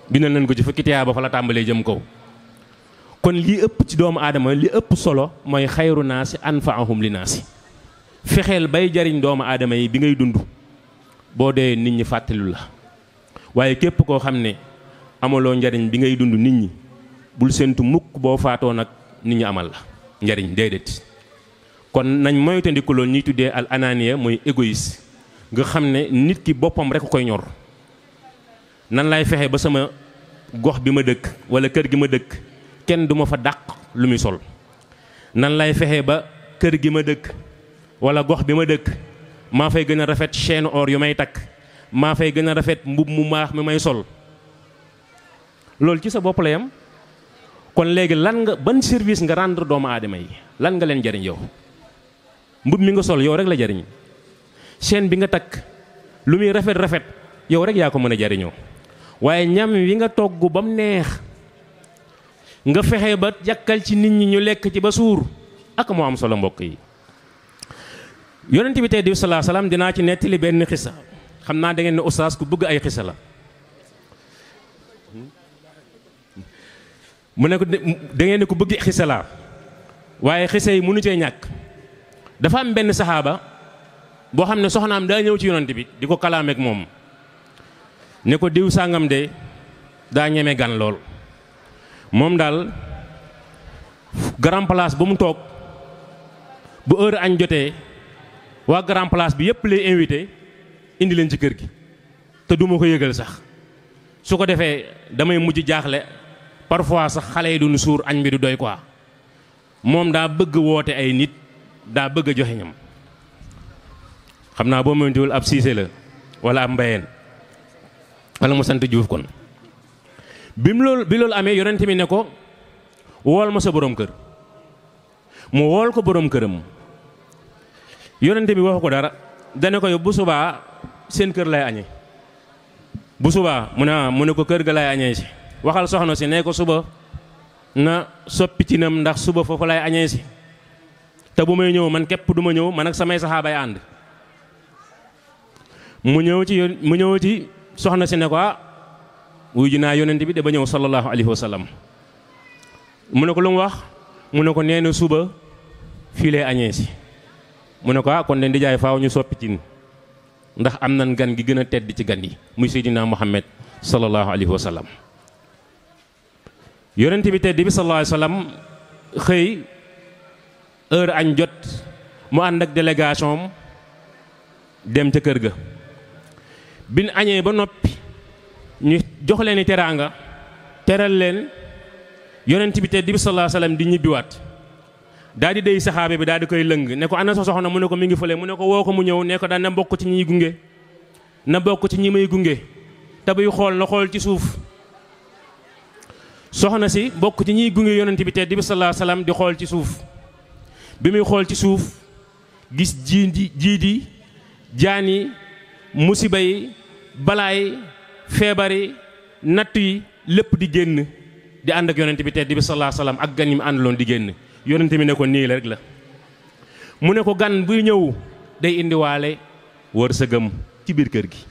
bindal leen ko ci fukki tiyaaba fa la tàmbalee jëm kaw. kon li ëpp ci doomu aadama li ëpp solo mooy xayru naasi anfaahum li naasi fexeel bay jariñ doomu aadama yi bi ngay dund boo dee nit ñi fàttalilu la waaye képp koo xam ne amaloo njariñ bi ngay dund nit ñi bul séentu mukk boo faatoo nag nit ñi amal la njariñ déedéet. kon nañ moytandiku loolu ñuy tuddee al ananiya mooy égoïste nga xam ne nit ki boppam rek koy ñor nan lay fexe ba sama gox bi ma dëkk wala kër gi ma dëkk kenn du ma fa dàq lu muy sol nan lay fexe ba kër gi ma dëkk wala gox bi ma dëkk maa fay gën a rafet chaîne or yu may takk maa fay gën a rafet mbub mu maax mi may sol loolu ci sa bopp la yam kon léegi lan nga ban service nga rendre doomu aadama yi lan nga leen jariñ yow mbub mi nga sol yow rek la jariñ chaîne bi nga takk lu muy rafet rafet yow rek yaa ko mën a jariñoo waaye ñam wi nga togg ba mu neex nga fexe ba yàkkal ci nit ñi ñu lekk ci ba suur ak moo am solo mbokk yi. yonent bi tey di sallallahu alayhi wasallam dinaa ci nettali benn xisa xam naa da ngeen ne ustaas ku bëgg ay xisa la mu ne ko da ngeen ne ku bëgg xisa la waaye xisa yi mënu cee ñàkk. dafa am benn saxaaba boo xam ne soxnaam daa ñëw ci yonent bi di ko kalaameek moom ne ko diw sàngam de daa ñeme gan lool moom daal grand place ba mu toog bu heure añ jotee waa grand place bi yépp lay invité indi leen ci kër gi te duma ko yëgal sax su ko defee damay mujj jaaxle parfois sax xale yi duñu suur añ bi du doy quoi moom daa bëgg woote ay nit daa bëgg a joxe ñam xam naa boo mëntiwul ab siise la wala ab mbayeen wala mu sant Juuf kon bi loolu amee yonent mi ne ko wool ma sa borom kër mu wool ko borom këram yonent bi waxu ko dara dane ko yow bu subaa seen kër lay añee bu subaa mu ne ko kër ga lay añee si waxal soxna si ne ko suba na soppi cinam ndax suba foofu lay añee si te bu may ñëw man képp du ma ñëw man ak samay saxaabay ànd mu ñëw ci soxna si ne ko wuy ji naa yonent bi da ba ñëw sallallahu alayhi wa sallam mu ne ko lu mu wax mu ne ko nee na suba fii lay añee si mu ne ko kon de ndijaay faaw ñu soppi cin ndax am nan gan gi gën a tedd ci gan yi muy seydina Muhammad sallallahu alayhi wa sallam yonent bi tedd bi sallallahu alayhi wa sallam xëy heure añ jot mu ànd ak délégation dem ca kër ga bin añee ba noppi ñu jox leen i teraanga teral leen yonent bi tedd bi sallallahu alayhi wa sallam di ñibbiwaat daal di dey saxaabe bi daal di koy lëng ne ko ana sa soxna mu ne ko mi ngi fële mu ne ko woo ko mu ñëw ne ko daan na bokk ci ñiy gunge na bokk ci ñi may gunge te buy xool na xool ci suuf soxna si bokk ci ñiy gunge yonent bi tedd bi sallallahu alayhi wasallam di xool ci suuf bi muy xool ci suuf gis jiidi jaani musiba yi balaay feebar yi natt yi lépp di génn di ànd ak yonent bi tedd bi sallallahu alayhi wasallam ak gan yi mu àndaloon di génn yonent bi ne ko nii la rek la mu ne ko gan buy ñëw day indiwaale wërsëgam ci biir kër gi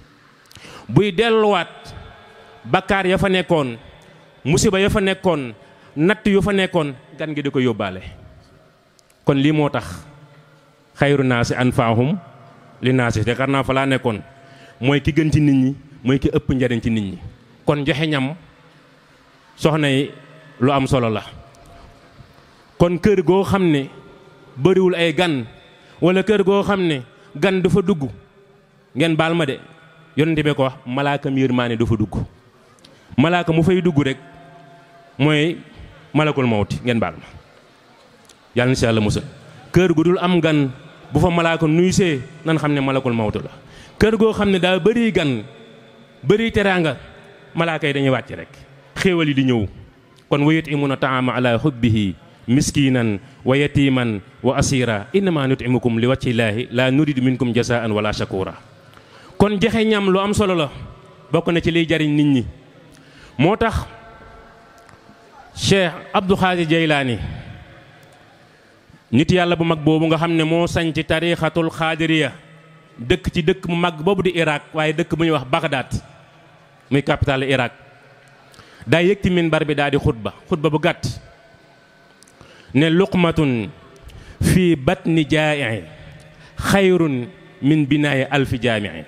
buy delluwaat bakkaar ya fa nekkoon musiba ya fa nekkoon natt yu fa nekkoon gan gi di ko yóbbaale kon lii moo tax xayru naasi anfaahum li naasi te xar naa fa laa nekkoon mooy ki gën ci nit ñi mooy ki ëpp njariñ ci nit ñi kon joxe ñam soxna yi lu am solo la kon kër goo xam ne bëriwul ay gan wala kër goo xam ne gan du fa dugg ngeen baal ma de yonent bi ko wax malaaka yërmaane du fa dugg malaaka mu fay dugg rek mooy malakul mawti ngeen baal ma yàlla na si yàlla musal kër gu dul am gan bu fa malaaka nuysee nan xam ne malakul mawti la kër goo xam ne daa bëri gan bëri teraanga malaaka yi dañuy wàcc rek xéewal yi di ñëw kon wa yut'imuna ta'ama ala hubbihi miskinan wa yatiman wa asira innama nut'imukum li wajhillaahi la nuridu minkum jasaan wala shakura kon joxe ñam lu am solo la bokk na ci liy jariñ nit ñi moo tax Cheikh Abdou Khadir Jeylaani nit yàlla bu mag boobu nga xam ne moo sañ ci tarixatul xaadiriya dëkk ci dëkk mu mag boobu di Irak waaye dëkk bu ñuy wax Bagdad muy capitale Irak daa yëg ci minbar bi daa di xutba bu gàtt ne luqmatun fii batni jaa'i xayrun min binaayi alfi jaami'i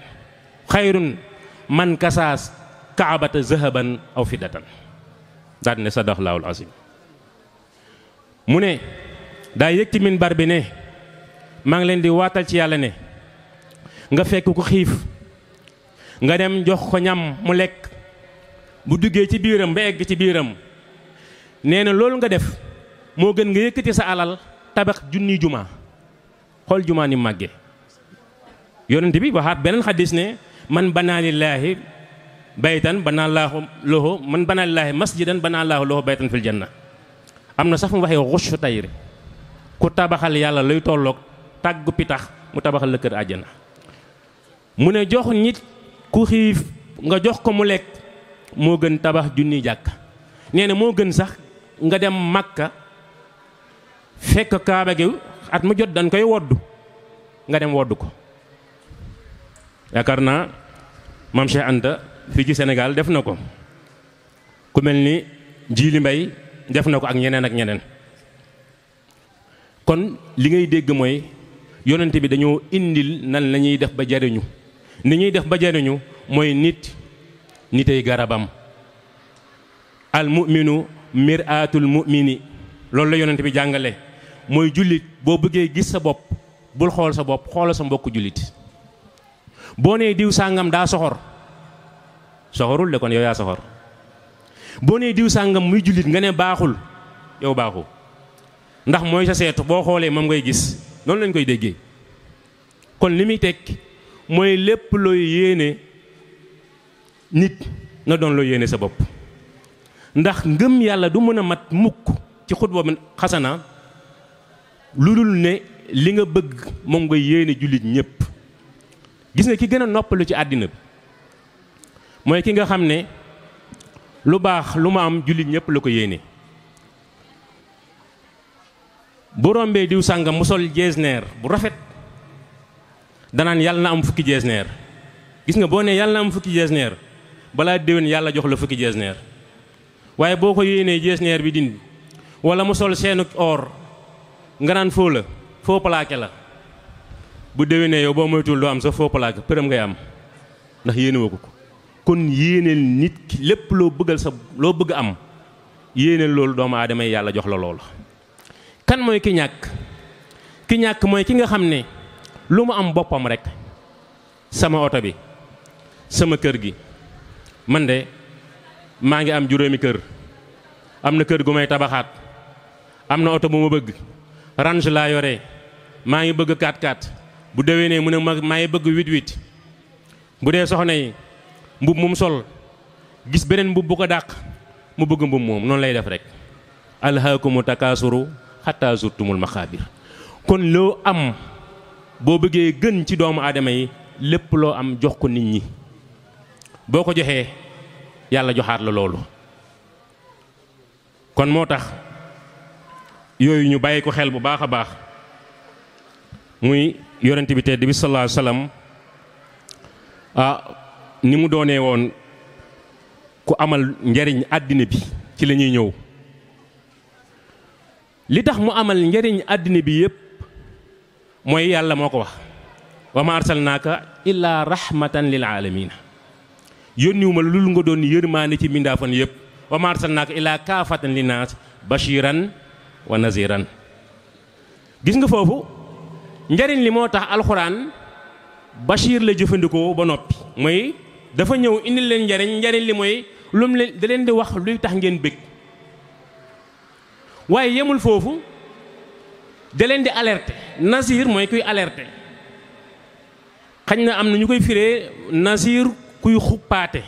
xayrun man kasaas kaabata zahaban aw fiddatan daal ne sadaqallahul azim mu ne daa yëg ci minbar bi ne maa ngi leen di waatal ci yàlla ne nga fekk ko xiif nga dem jox ko ñam mu lekk bu duggee ci biiram ba egg ci biiram nee na loolu nga def moo gën nga yëkkati sa alal tabax junni juma xool juma ni màgge yonent bi waxaat beneen xadis ne man banaa lillaahi baytan banaa laahu lahu man banaa lillaahi masjidan banaa laahu lahu baytan fil janna am na sax mu waxee xush tayri ku tabaxal yàlla luy tolloog tàggu pitax mu tabaxal la kër àjjana mu ne jox nit ku xiif nga jox ko mu lekk moo gën tabax junni jàkk nee na moo gën sax nga dem Makka fekk kaaba gi at mu jot dañ koy woddu nga dem woddu ko yaakaar naa maam Cheikh Anta fii ci Sénégal def na ko ku mel ni Jili Mbay def na ko ak ñeneen ak ñeneen kon li ngay dégg mooy yonent bi dañoo indil nan la ñuy def ba jariñu ni ñuy def ba jariñu mooy nitay garabam al mu'minu mir'atul mu'mini loolu la yonent bi jàngale mooy jullit boo bëggee gis sa bopp bul xool sa bopp xoolal sa mbokku jullit boo nee diw sàngam daa soxorul de kon yow yaa soxor boo nee diw sàngam muy jullit nga ne baaxul yow baaxul ndax mooy sa seetu boo xoolee moom ngay gis noonu lañ koy déggee kon li muy tekki mooy lépp looy yéene nit na doon loo yéene sa bopp ndax ngëm yàlla du mën a mat mukk ci xutba bi xasana lu dul ne li nga bëgg moom nga yéene jullit ñépp gis nga ki gën a noppalu ci àddina bi mooy ki nga xam ne lu baax lu ma am jullit ñépp la ko yéene bu rombee diw sàngam mu sol jeesneer bu rafet danaan yàlla na am fukki jeesneer gis nga boo nee yàlla na am fukki jeesneer balaa déwén yàlla jox la fukki jeesneer waaye boo ko yéenee jeesneer bi dindi wala mu sol seenu or nga naan foo la foo plaqué la bu déwénee yow boo moytuwul doo am sa foo plaqué përëm ngay am ndax yéene woo ko kon yéeneel nit ki lépp loo bëgg am yéeneel loolu doomu aadama yi yàlla jox la loolu. kan mooy ki ñàkk mooy ki nga xam ne lu mu am boppam rek sama oto bi sama kër gi man de maa ngi am juróomi kër am na kër gu may tabaxaat am na oto bu ma bëgg Range laa yore maa ngi bëgg 4x4 bu déwénee mu ne maa ngi bëgg 8x8 bu dee soxna yi mbub mum sol gis beneen mbub bu ko dàq mu bëgg mbub moom noonu lay def rek alhaakumu takaasuru xataa zurtumul maqaabir. kon loo am boo bëggee gën ci doomu aadama yi lépp loo am jox ko nit ñi boo ko joxee yàlla joxaat la loolu. kon moo tax yooyu ñu bàyyi ko xel bu baax a baax muy yonent bi tedd bi sallallahu alayhi wasallam ni mu doonee woon ku amal njariñ àddina bi ci la ñuy ñëw. li tax mu amal njariñ àddina bi yépp mooy yàlla moo ko wax wa ma arsalnaaka illaa rahmatan lil aalamiina yónniwuma lu nga doon yërmaande ci mbindaafan yépp wa ma arsalnaaka illaa kaafatan linnaas bashiran wa naziran. gis nga foofu njariñ li moo tax alxuraan bashir la jëfandikoo ba noppi mooy dafa ñëw indil leen njariñ li mooy lu mu leen da leen di wax luy tax ngeen bëgg waaye yemul foofu da leen di alerter. Nazir mooy kuy alerter xañ na am na ñu koy firee Nazir kuy xuppaate.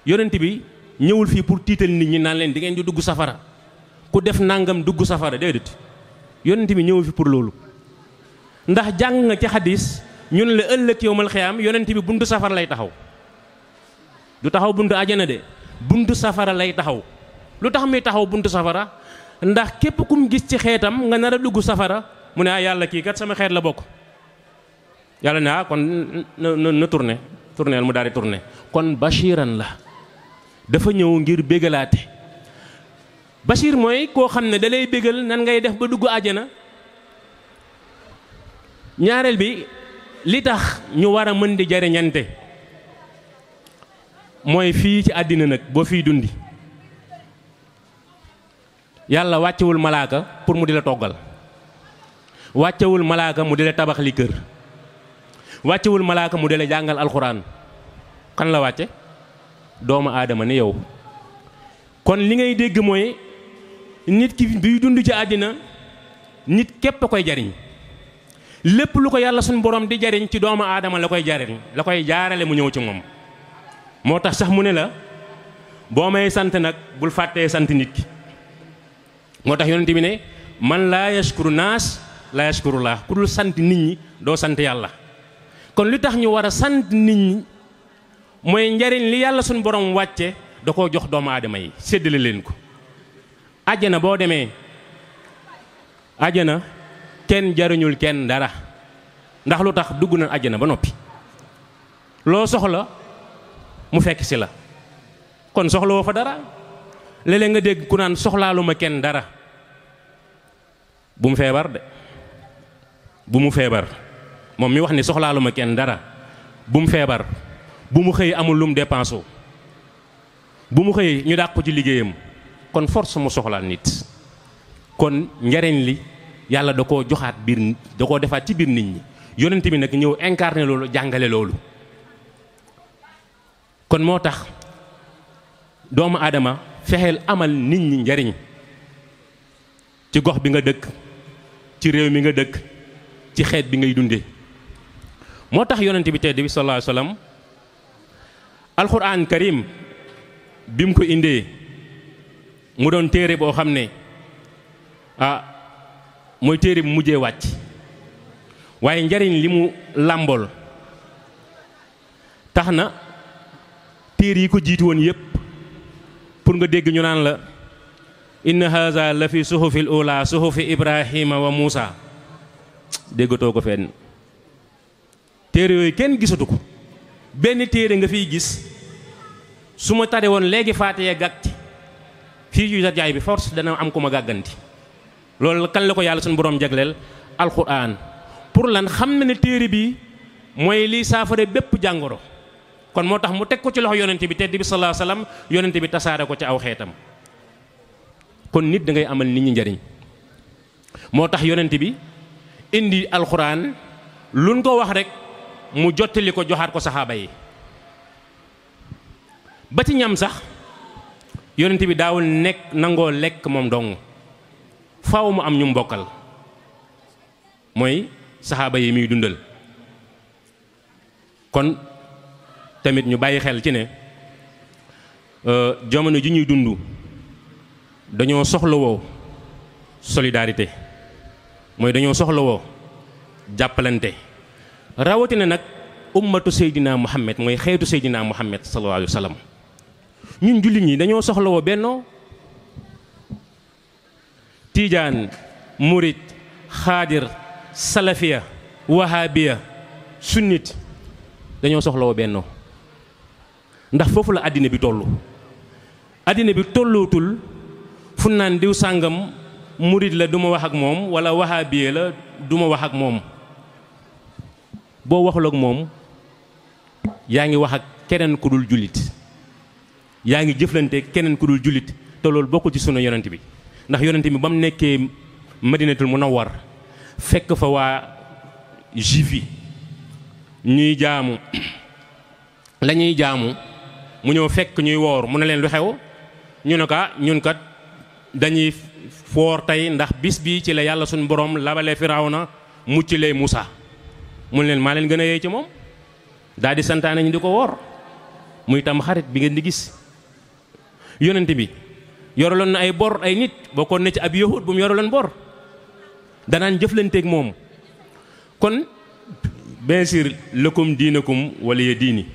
yonent bi ñëwul fii pour tiital nit ñi naan leen di ngeen di dugg safara ku def nangam dugg safara déedéet yonent bi ñëwul fi pour loolu. ndax jàng nga ci xadis ñun la ëllëg yowmal xiyaam yonent bi buntu safara lay taxaw du taxaw buntu ajana de buntu safara lay taxaw. lu tax muy taxaw buntu safara ndax képp kum gis ci xeetam nga nar a dugg safara mu ne yàlla kii kat sama xeet la bokk yàlla ne kon na tourneel mu daal di tourné. kon bashiran la dafa ñëw ngir bégalaate. bashir mooy koo xam ne da lay bégal nan ngay def ba dugg ajana. ñaareel bi li tax ñu war a mën di jariñante mooy fii ci àddina nag boo fiy dundi yàlla wàccewul malaaka pour mu di la toggal wàccewul malaaka mu di la tabax li kër wàccewul malaaka mu di la jàngal alxuraan kan la wàcce doomu aadama ni yow. kon li ngay dégg mooy nit ki biy dund ci àddina nit képp a koy jariñ lépp lu ko yàlla suñu borom di jariñ ci doomu aadama la koy jariñ la koy jaarale mu ñëw ci moom. moo tax sax mu ne la boo may sant nag bul fàttee sant nit ki. moo tax yonent bi ne man laa yashkuru naas laa yashkurullah ku dul sant nit ñi doo sant yàlla. kon li tax ñu war a sant nit ñi mooy njariñ li yàlla suñu borom wàcce da koo jox doomu aadama yi séddale leen ko. àjjana boo demee àjjana kenn jariñul kenn dara ndax lu tax dugg na àjjana ba noppi loo soxla mu fekk si la kon soxla woo fa dara. léeg-léeg nga dégg ku naan soxlaaluma kenn dara bu mu feebar de bu mu feebar moom mi wax ni soxlaaluma kenn dara bu mu feebar bu mu xëy amul lum dépensé bu mu xëy ñu dàq ko ci liggéeyam kon force mu soxlaal nit. kon njariñ li yàlla da koo joxaat biir da koo defaat ci biir nit ñi yonent bi nag ñëw incarné loolu jàngale loolu. kon moo tax doomu aadama fexeel amal nit ñi njariñ ci gox bi nga dëkk ci réew mi nga dëkk ci xeet bi ngay dunde. moo tax yonent bi tedd bi sallallahu alayhi wasallam alxuraan karim bi mu ko indee mu doon téere boo xam ne mooy téere bu mujjee wàcc waaye njariñ li mu làmbool tax na téere yi ko jiitu woon yépp pour nga dégg ñu naan la inna haza la fi suhufil ula suhufi ibrahima wa muusa déggatoo ko fenn. téere yooyu kenn gisatu ko benn téere nga fiy gis su ma tare woon léegi faatee gàtti fii yu jaay bi force dana am ko ma gàgganti. loolu kan la ko yàlla suñu borom jagleel alquran pour lan xam na ne téere bi mooy liy saafara bépp jàngoro. kon moo tax mu teg ko ci loxo yonent bi tedd bi sallallahu alayhi wasallam yonent bi tasaare ko ci aw xeetam. kon nit da ngay amal nit ñi njariñ moo tax yonent bi indi alxuraan luñ ko wax rek mu jottali ko joxaat ko saxaaba yi. ba ci ñam sax yonent bi daawul nekk nangoo lekk moom dong faaw mu am ñu mbokkal mooy saxaaba yi muy dundal. kon tamit ñu bàyyi xel ci ne jamono ji ñuy dund dañoo soxlawoo solidarité, mooy dañoo soxlawoo jàppalante, rawatina nag ummatu Seydina Muhammad mooy xeetu Seydina Muhammad sallallahu alayhi wa sallam. ñun jullit ñi dañoo soxlawoo bennoo. tiijaan, murit, xaadir, salafiya, wahabiya, sunnit dañoo soxlawoo bennoo, ndax foofu la àddina bi tollu. àddina bi tollootul fu naan diw sàngam murit la du ma wax ak moom wala wahabiya la du ma wax ak moom. boo waxul ak moom yaa ngi wax ak keneen ku dul jullit, yaa ngi jëflante keneen ku dul jullit, te loolu bokkul ci sunu yonent bi. ndax yonent bi ba mu nekkee Madinatul Munawwar fekk fa waa juif yi ñuy jaamu la ñuy jaamu, mu ñëw fekk ñuy woor, mu ne leen lu xew, ñu ne ko ñun kat dañuy foor tey ndax bis bi ci la yàlla suñu borom labale Firawna muccilee Muusa. mu ne leen maa leen gën a yey ci moom, daal di santaane ñu di ko woor muy tam xarit bi ngeen di gis. yonent bi yoraloon na ay bor ay nit, bokkoon na ci ab yahud bu mu yoraloon bor, danaan jëflanteeg moom. kon bien sûr lakum diinakum waliya diini,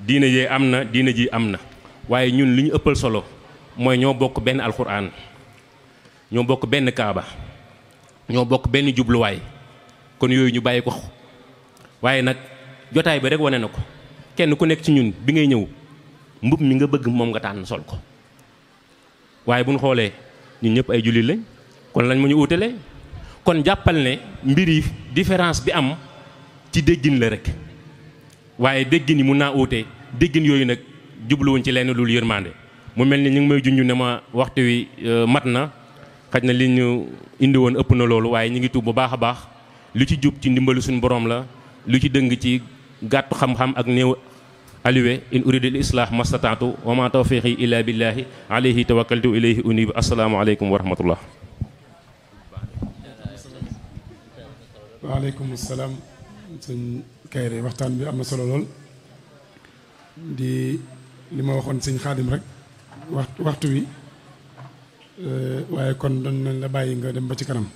diina yee am na, diina ji am na, waaye ñun li ñu ëppal solo mooy ñoo bokk benn alxuraan, ñoo bokk benn kaaba, ñoo bokk benn jubluwaay. kon yooyu ñu bàyyi ko. waaye nag jotaay bi rek wane na ko, kenn ku nekk ci ñun bi ngay ñëw mbub mi nga bëgg moom nga tànn sol ko. waaye bu ñu xoolee ñun ñëpp ay jullit lañ, kon lañ mu ñu uutale. kon jàppal ne mbir yi différence bi am ci déggin la rek, waaye déggin yi mun naa uute. déggin yooyu nag jubluwuñ ci lenn lul yërmande. mu mel ni ñu ngi may junj ne ma waxtu wi mat na, xaj na li ñu indi woon ëpp na loolu, waaye ñu ngi tuub bu baax a baax. lu ci jub ci ndimbalu suñu borom la, lu ci dëng ci gàttu xam-xam ak néew aliwe. in uridil islah mastataatu wa ma tawfiqi illa billahi alayhi tawakkaltu ilayhi unib. assalaamu aleykum wa rahmatullah. waaleykum salaam sëñ Kayre, waxtaan bi am na solo lool. di li ma waxoon sëñ Xaadim rek waxtu wi, waaye kon doon nañ la bàyyi nga dem ba ci kanam.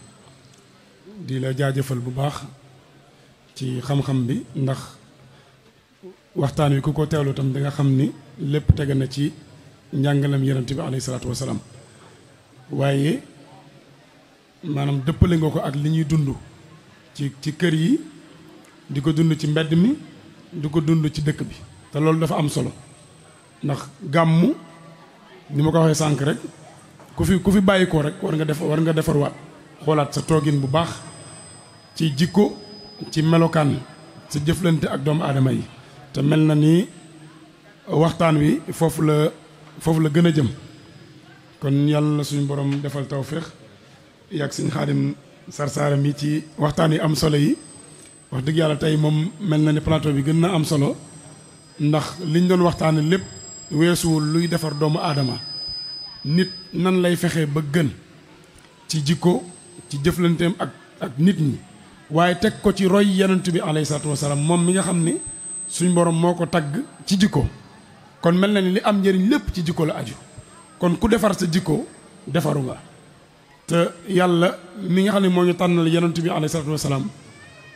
di la jaajëfal bu baax ci xam-xam bi, ndax waxtaan wi ku ko teewlu tam di nga xam ni lépp tege na ci njàngalam yonent bi alayhi salaatu wasalaam. waaye maanaam dëppale nga ko ak li ñuy dund ci kër yi, di ko dund ci mbedd mi, di ko dund ci dëkk bi. te loolu dafa am solo, ndax gàmmu ni ma ko waxee sànq rek, ku fi bàyyi ko rek war nga defarwaat, xoolaat sa toogin bu baax ci jikko, ci melokaan, sa jëflante ak doomu aadama yi. te mel na ni waxtaan wi foofu la gën a jëm. kon yàlla suñu borom defal tawféex yàgg suñu Xaadim Sarsara mi ci waxtaan yi am solo yi. wax dëgg yàlla tey moom mel na ni plateau bi gën na am solo, ndax liñ doon waxtaane lépp weesuwul luy defar doomu aadama, nit nan lay fexe ba gën ci jikko, ci jëflanteem ak nit ñi, waaye teg ko ci roy yonent bi alayhi salaatu wasalaam, moom mi nga xam ni suñ borom moo ko tagg ci jikko. kon mel na ni li am njëriñ lépp ci jikko la aju. kon ku defar sa jikko defaru nga. te yàlla mi nga xam ne moo ñu tànnal yonent bi alayhi salaatu wasalaam,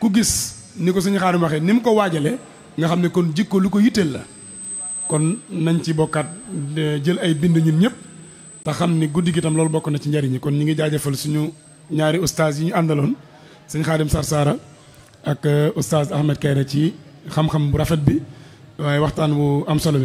ku gis ni ko suñu Xaadim waxee ni mu ko waajalee, nga xam ne kon jikko lu ko yitteel la. kon nañ ci bokkaat jël ay bind ñun ñëpp, te xam ni guddi gi tam loolu bokk na ci njariñ. kon ñu ngi jaajëfal suñu ñaari ustaas yi ñu àndaloon, sëñ Xaadim Sarsara ak ustaas Ahmed Kayre ci xam-xam bu rafet bi, waaye waxtaan bu am solo bi.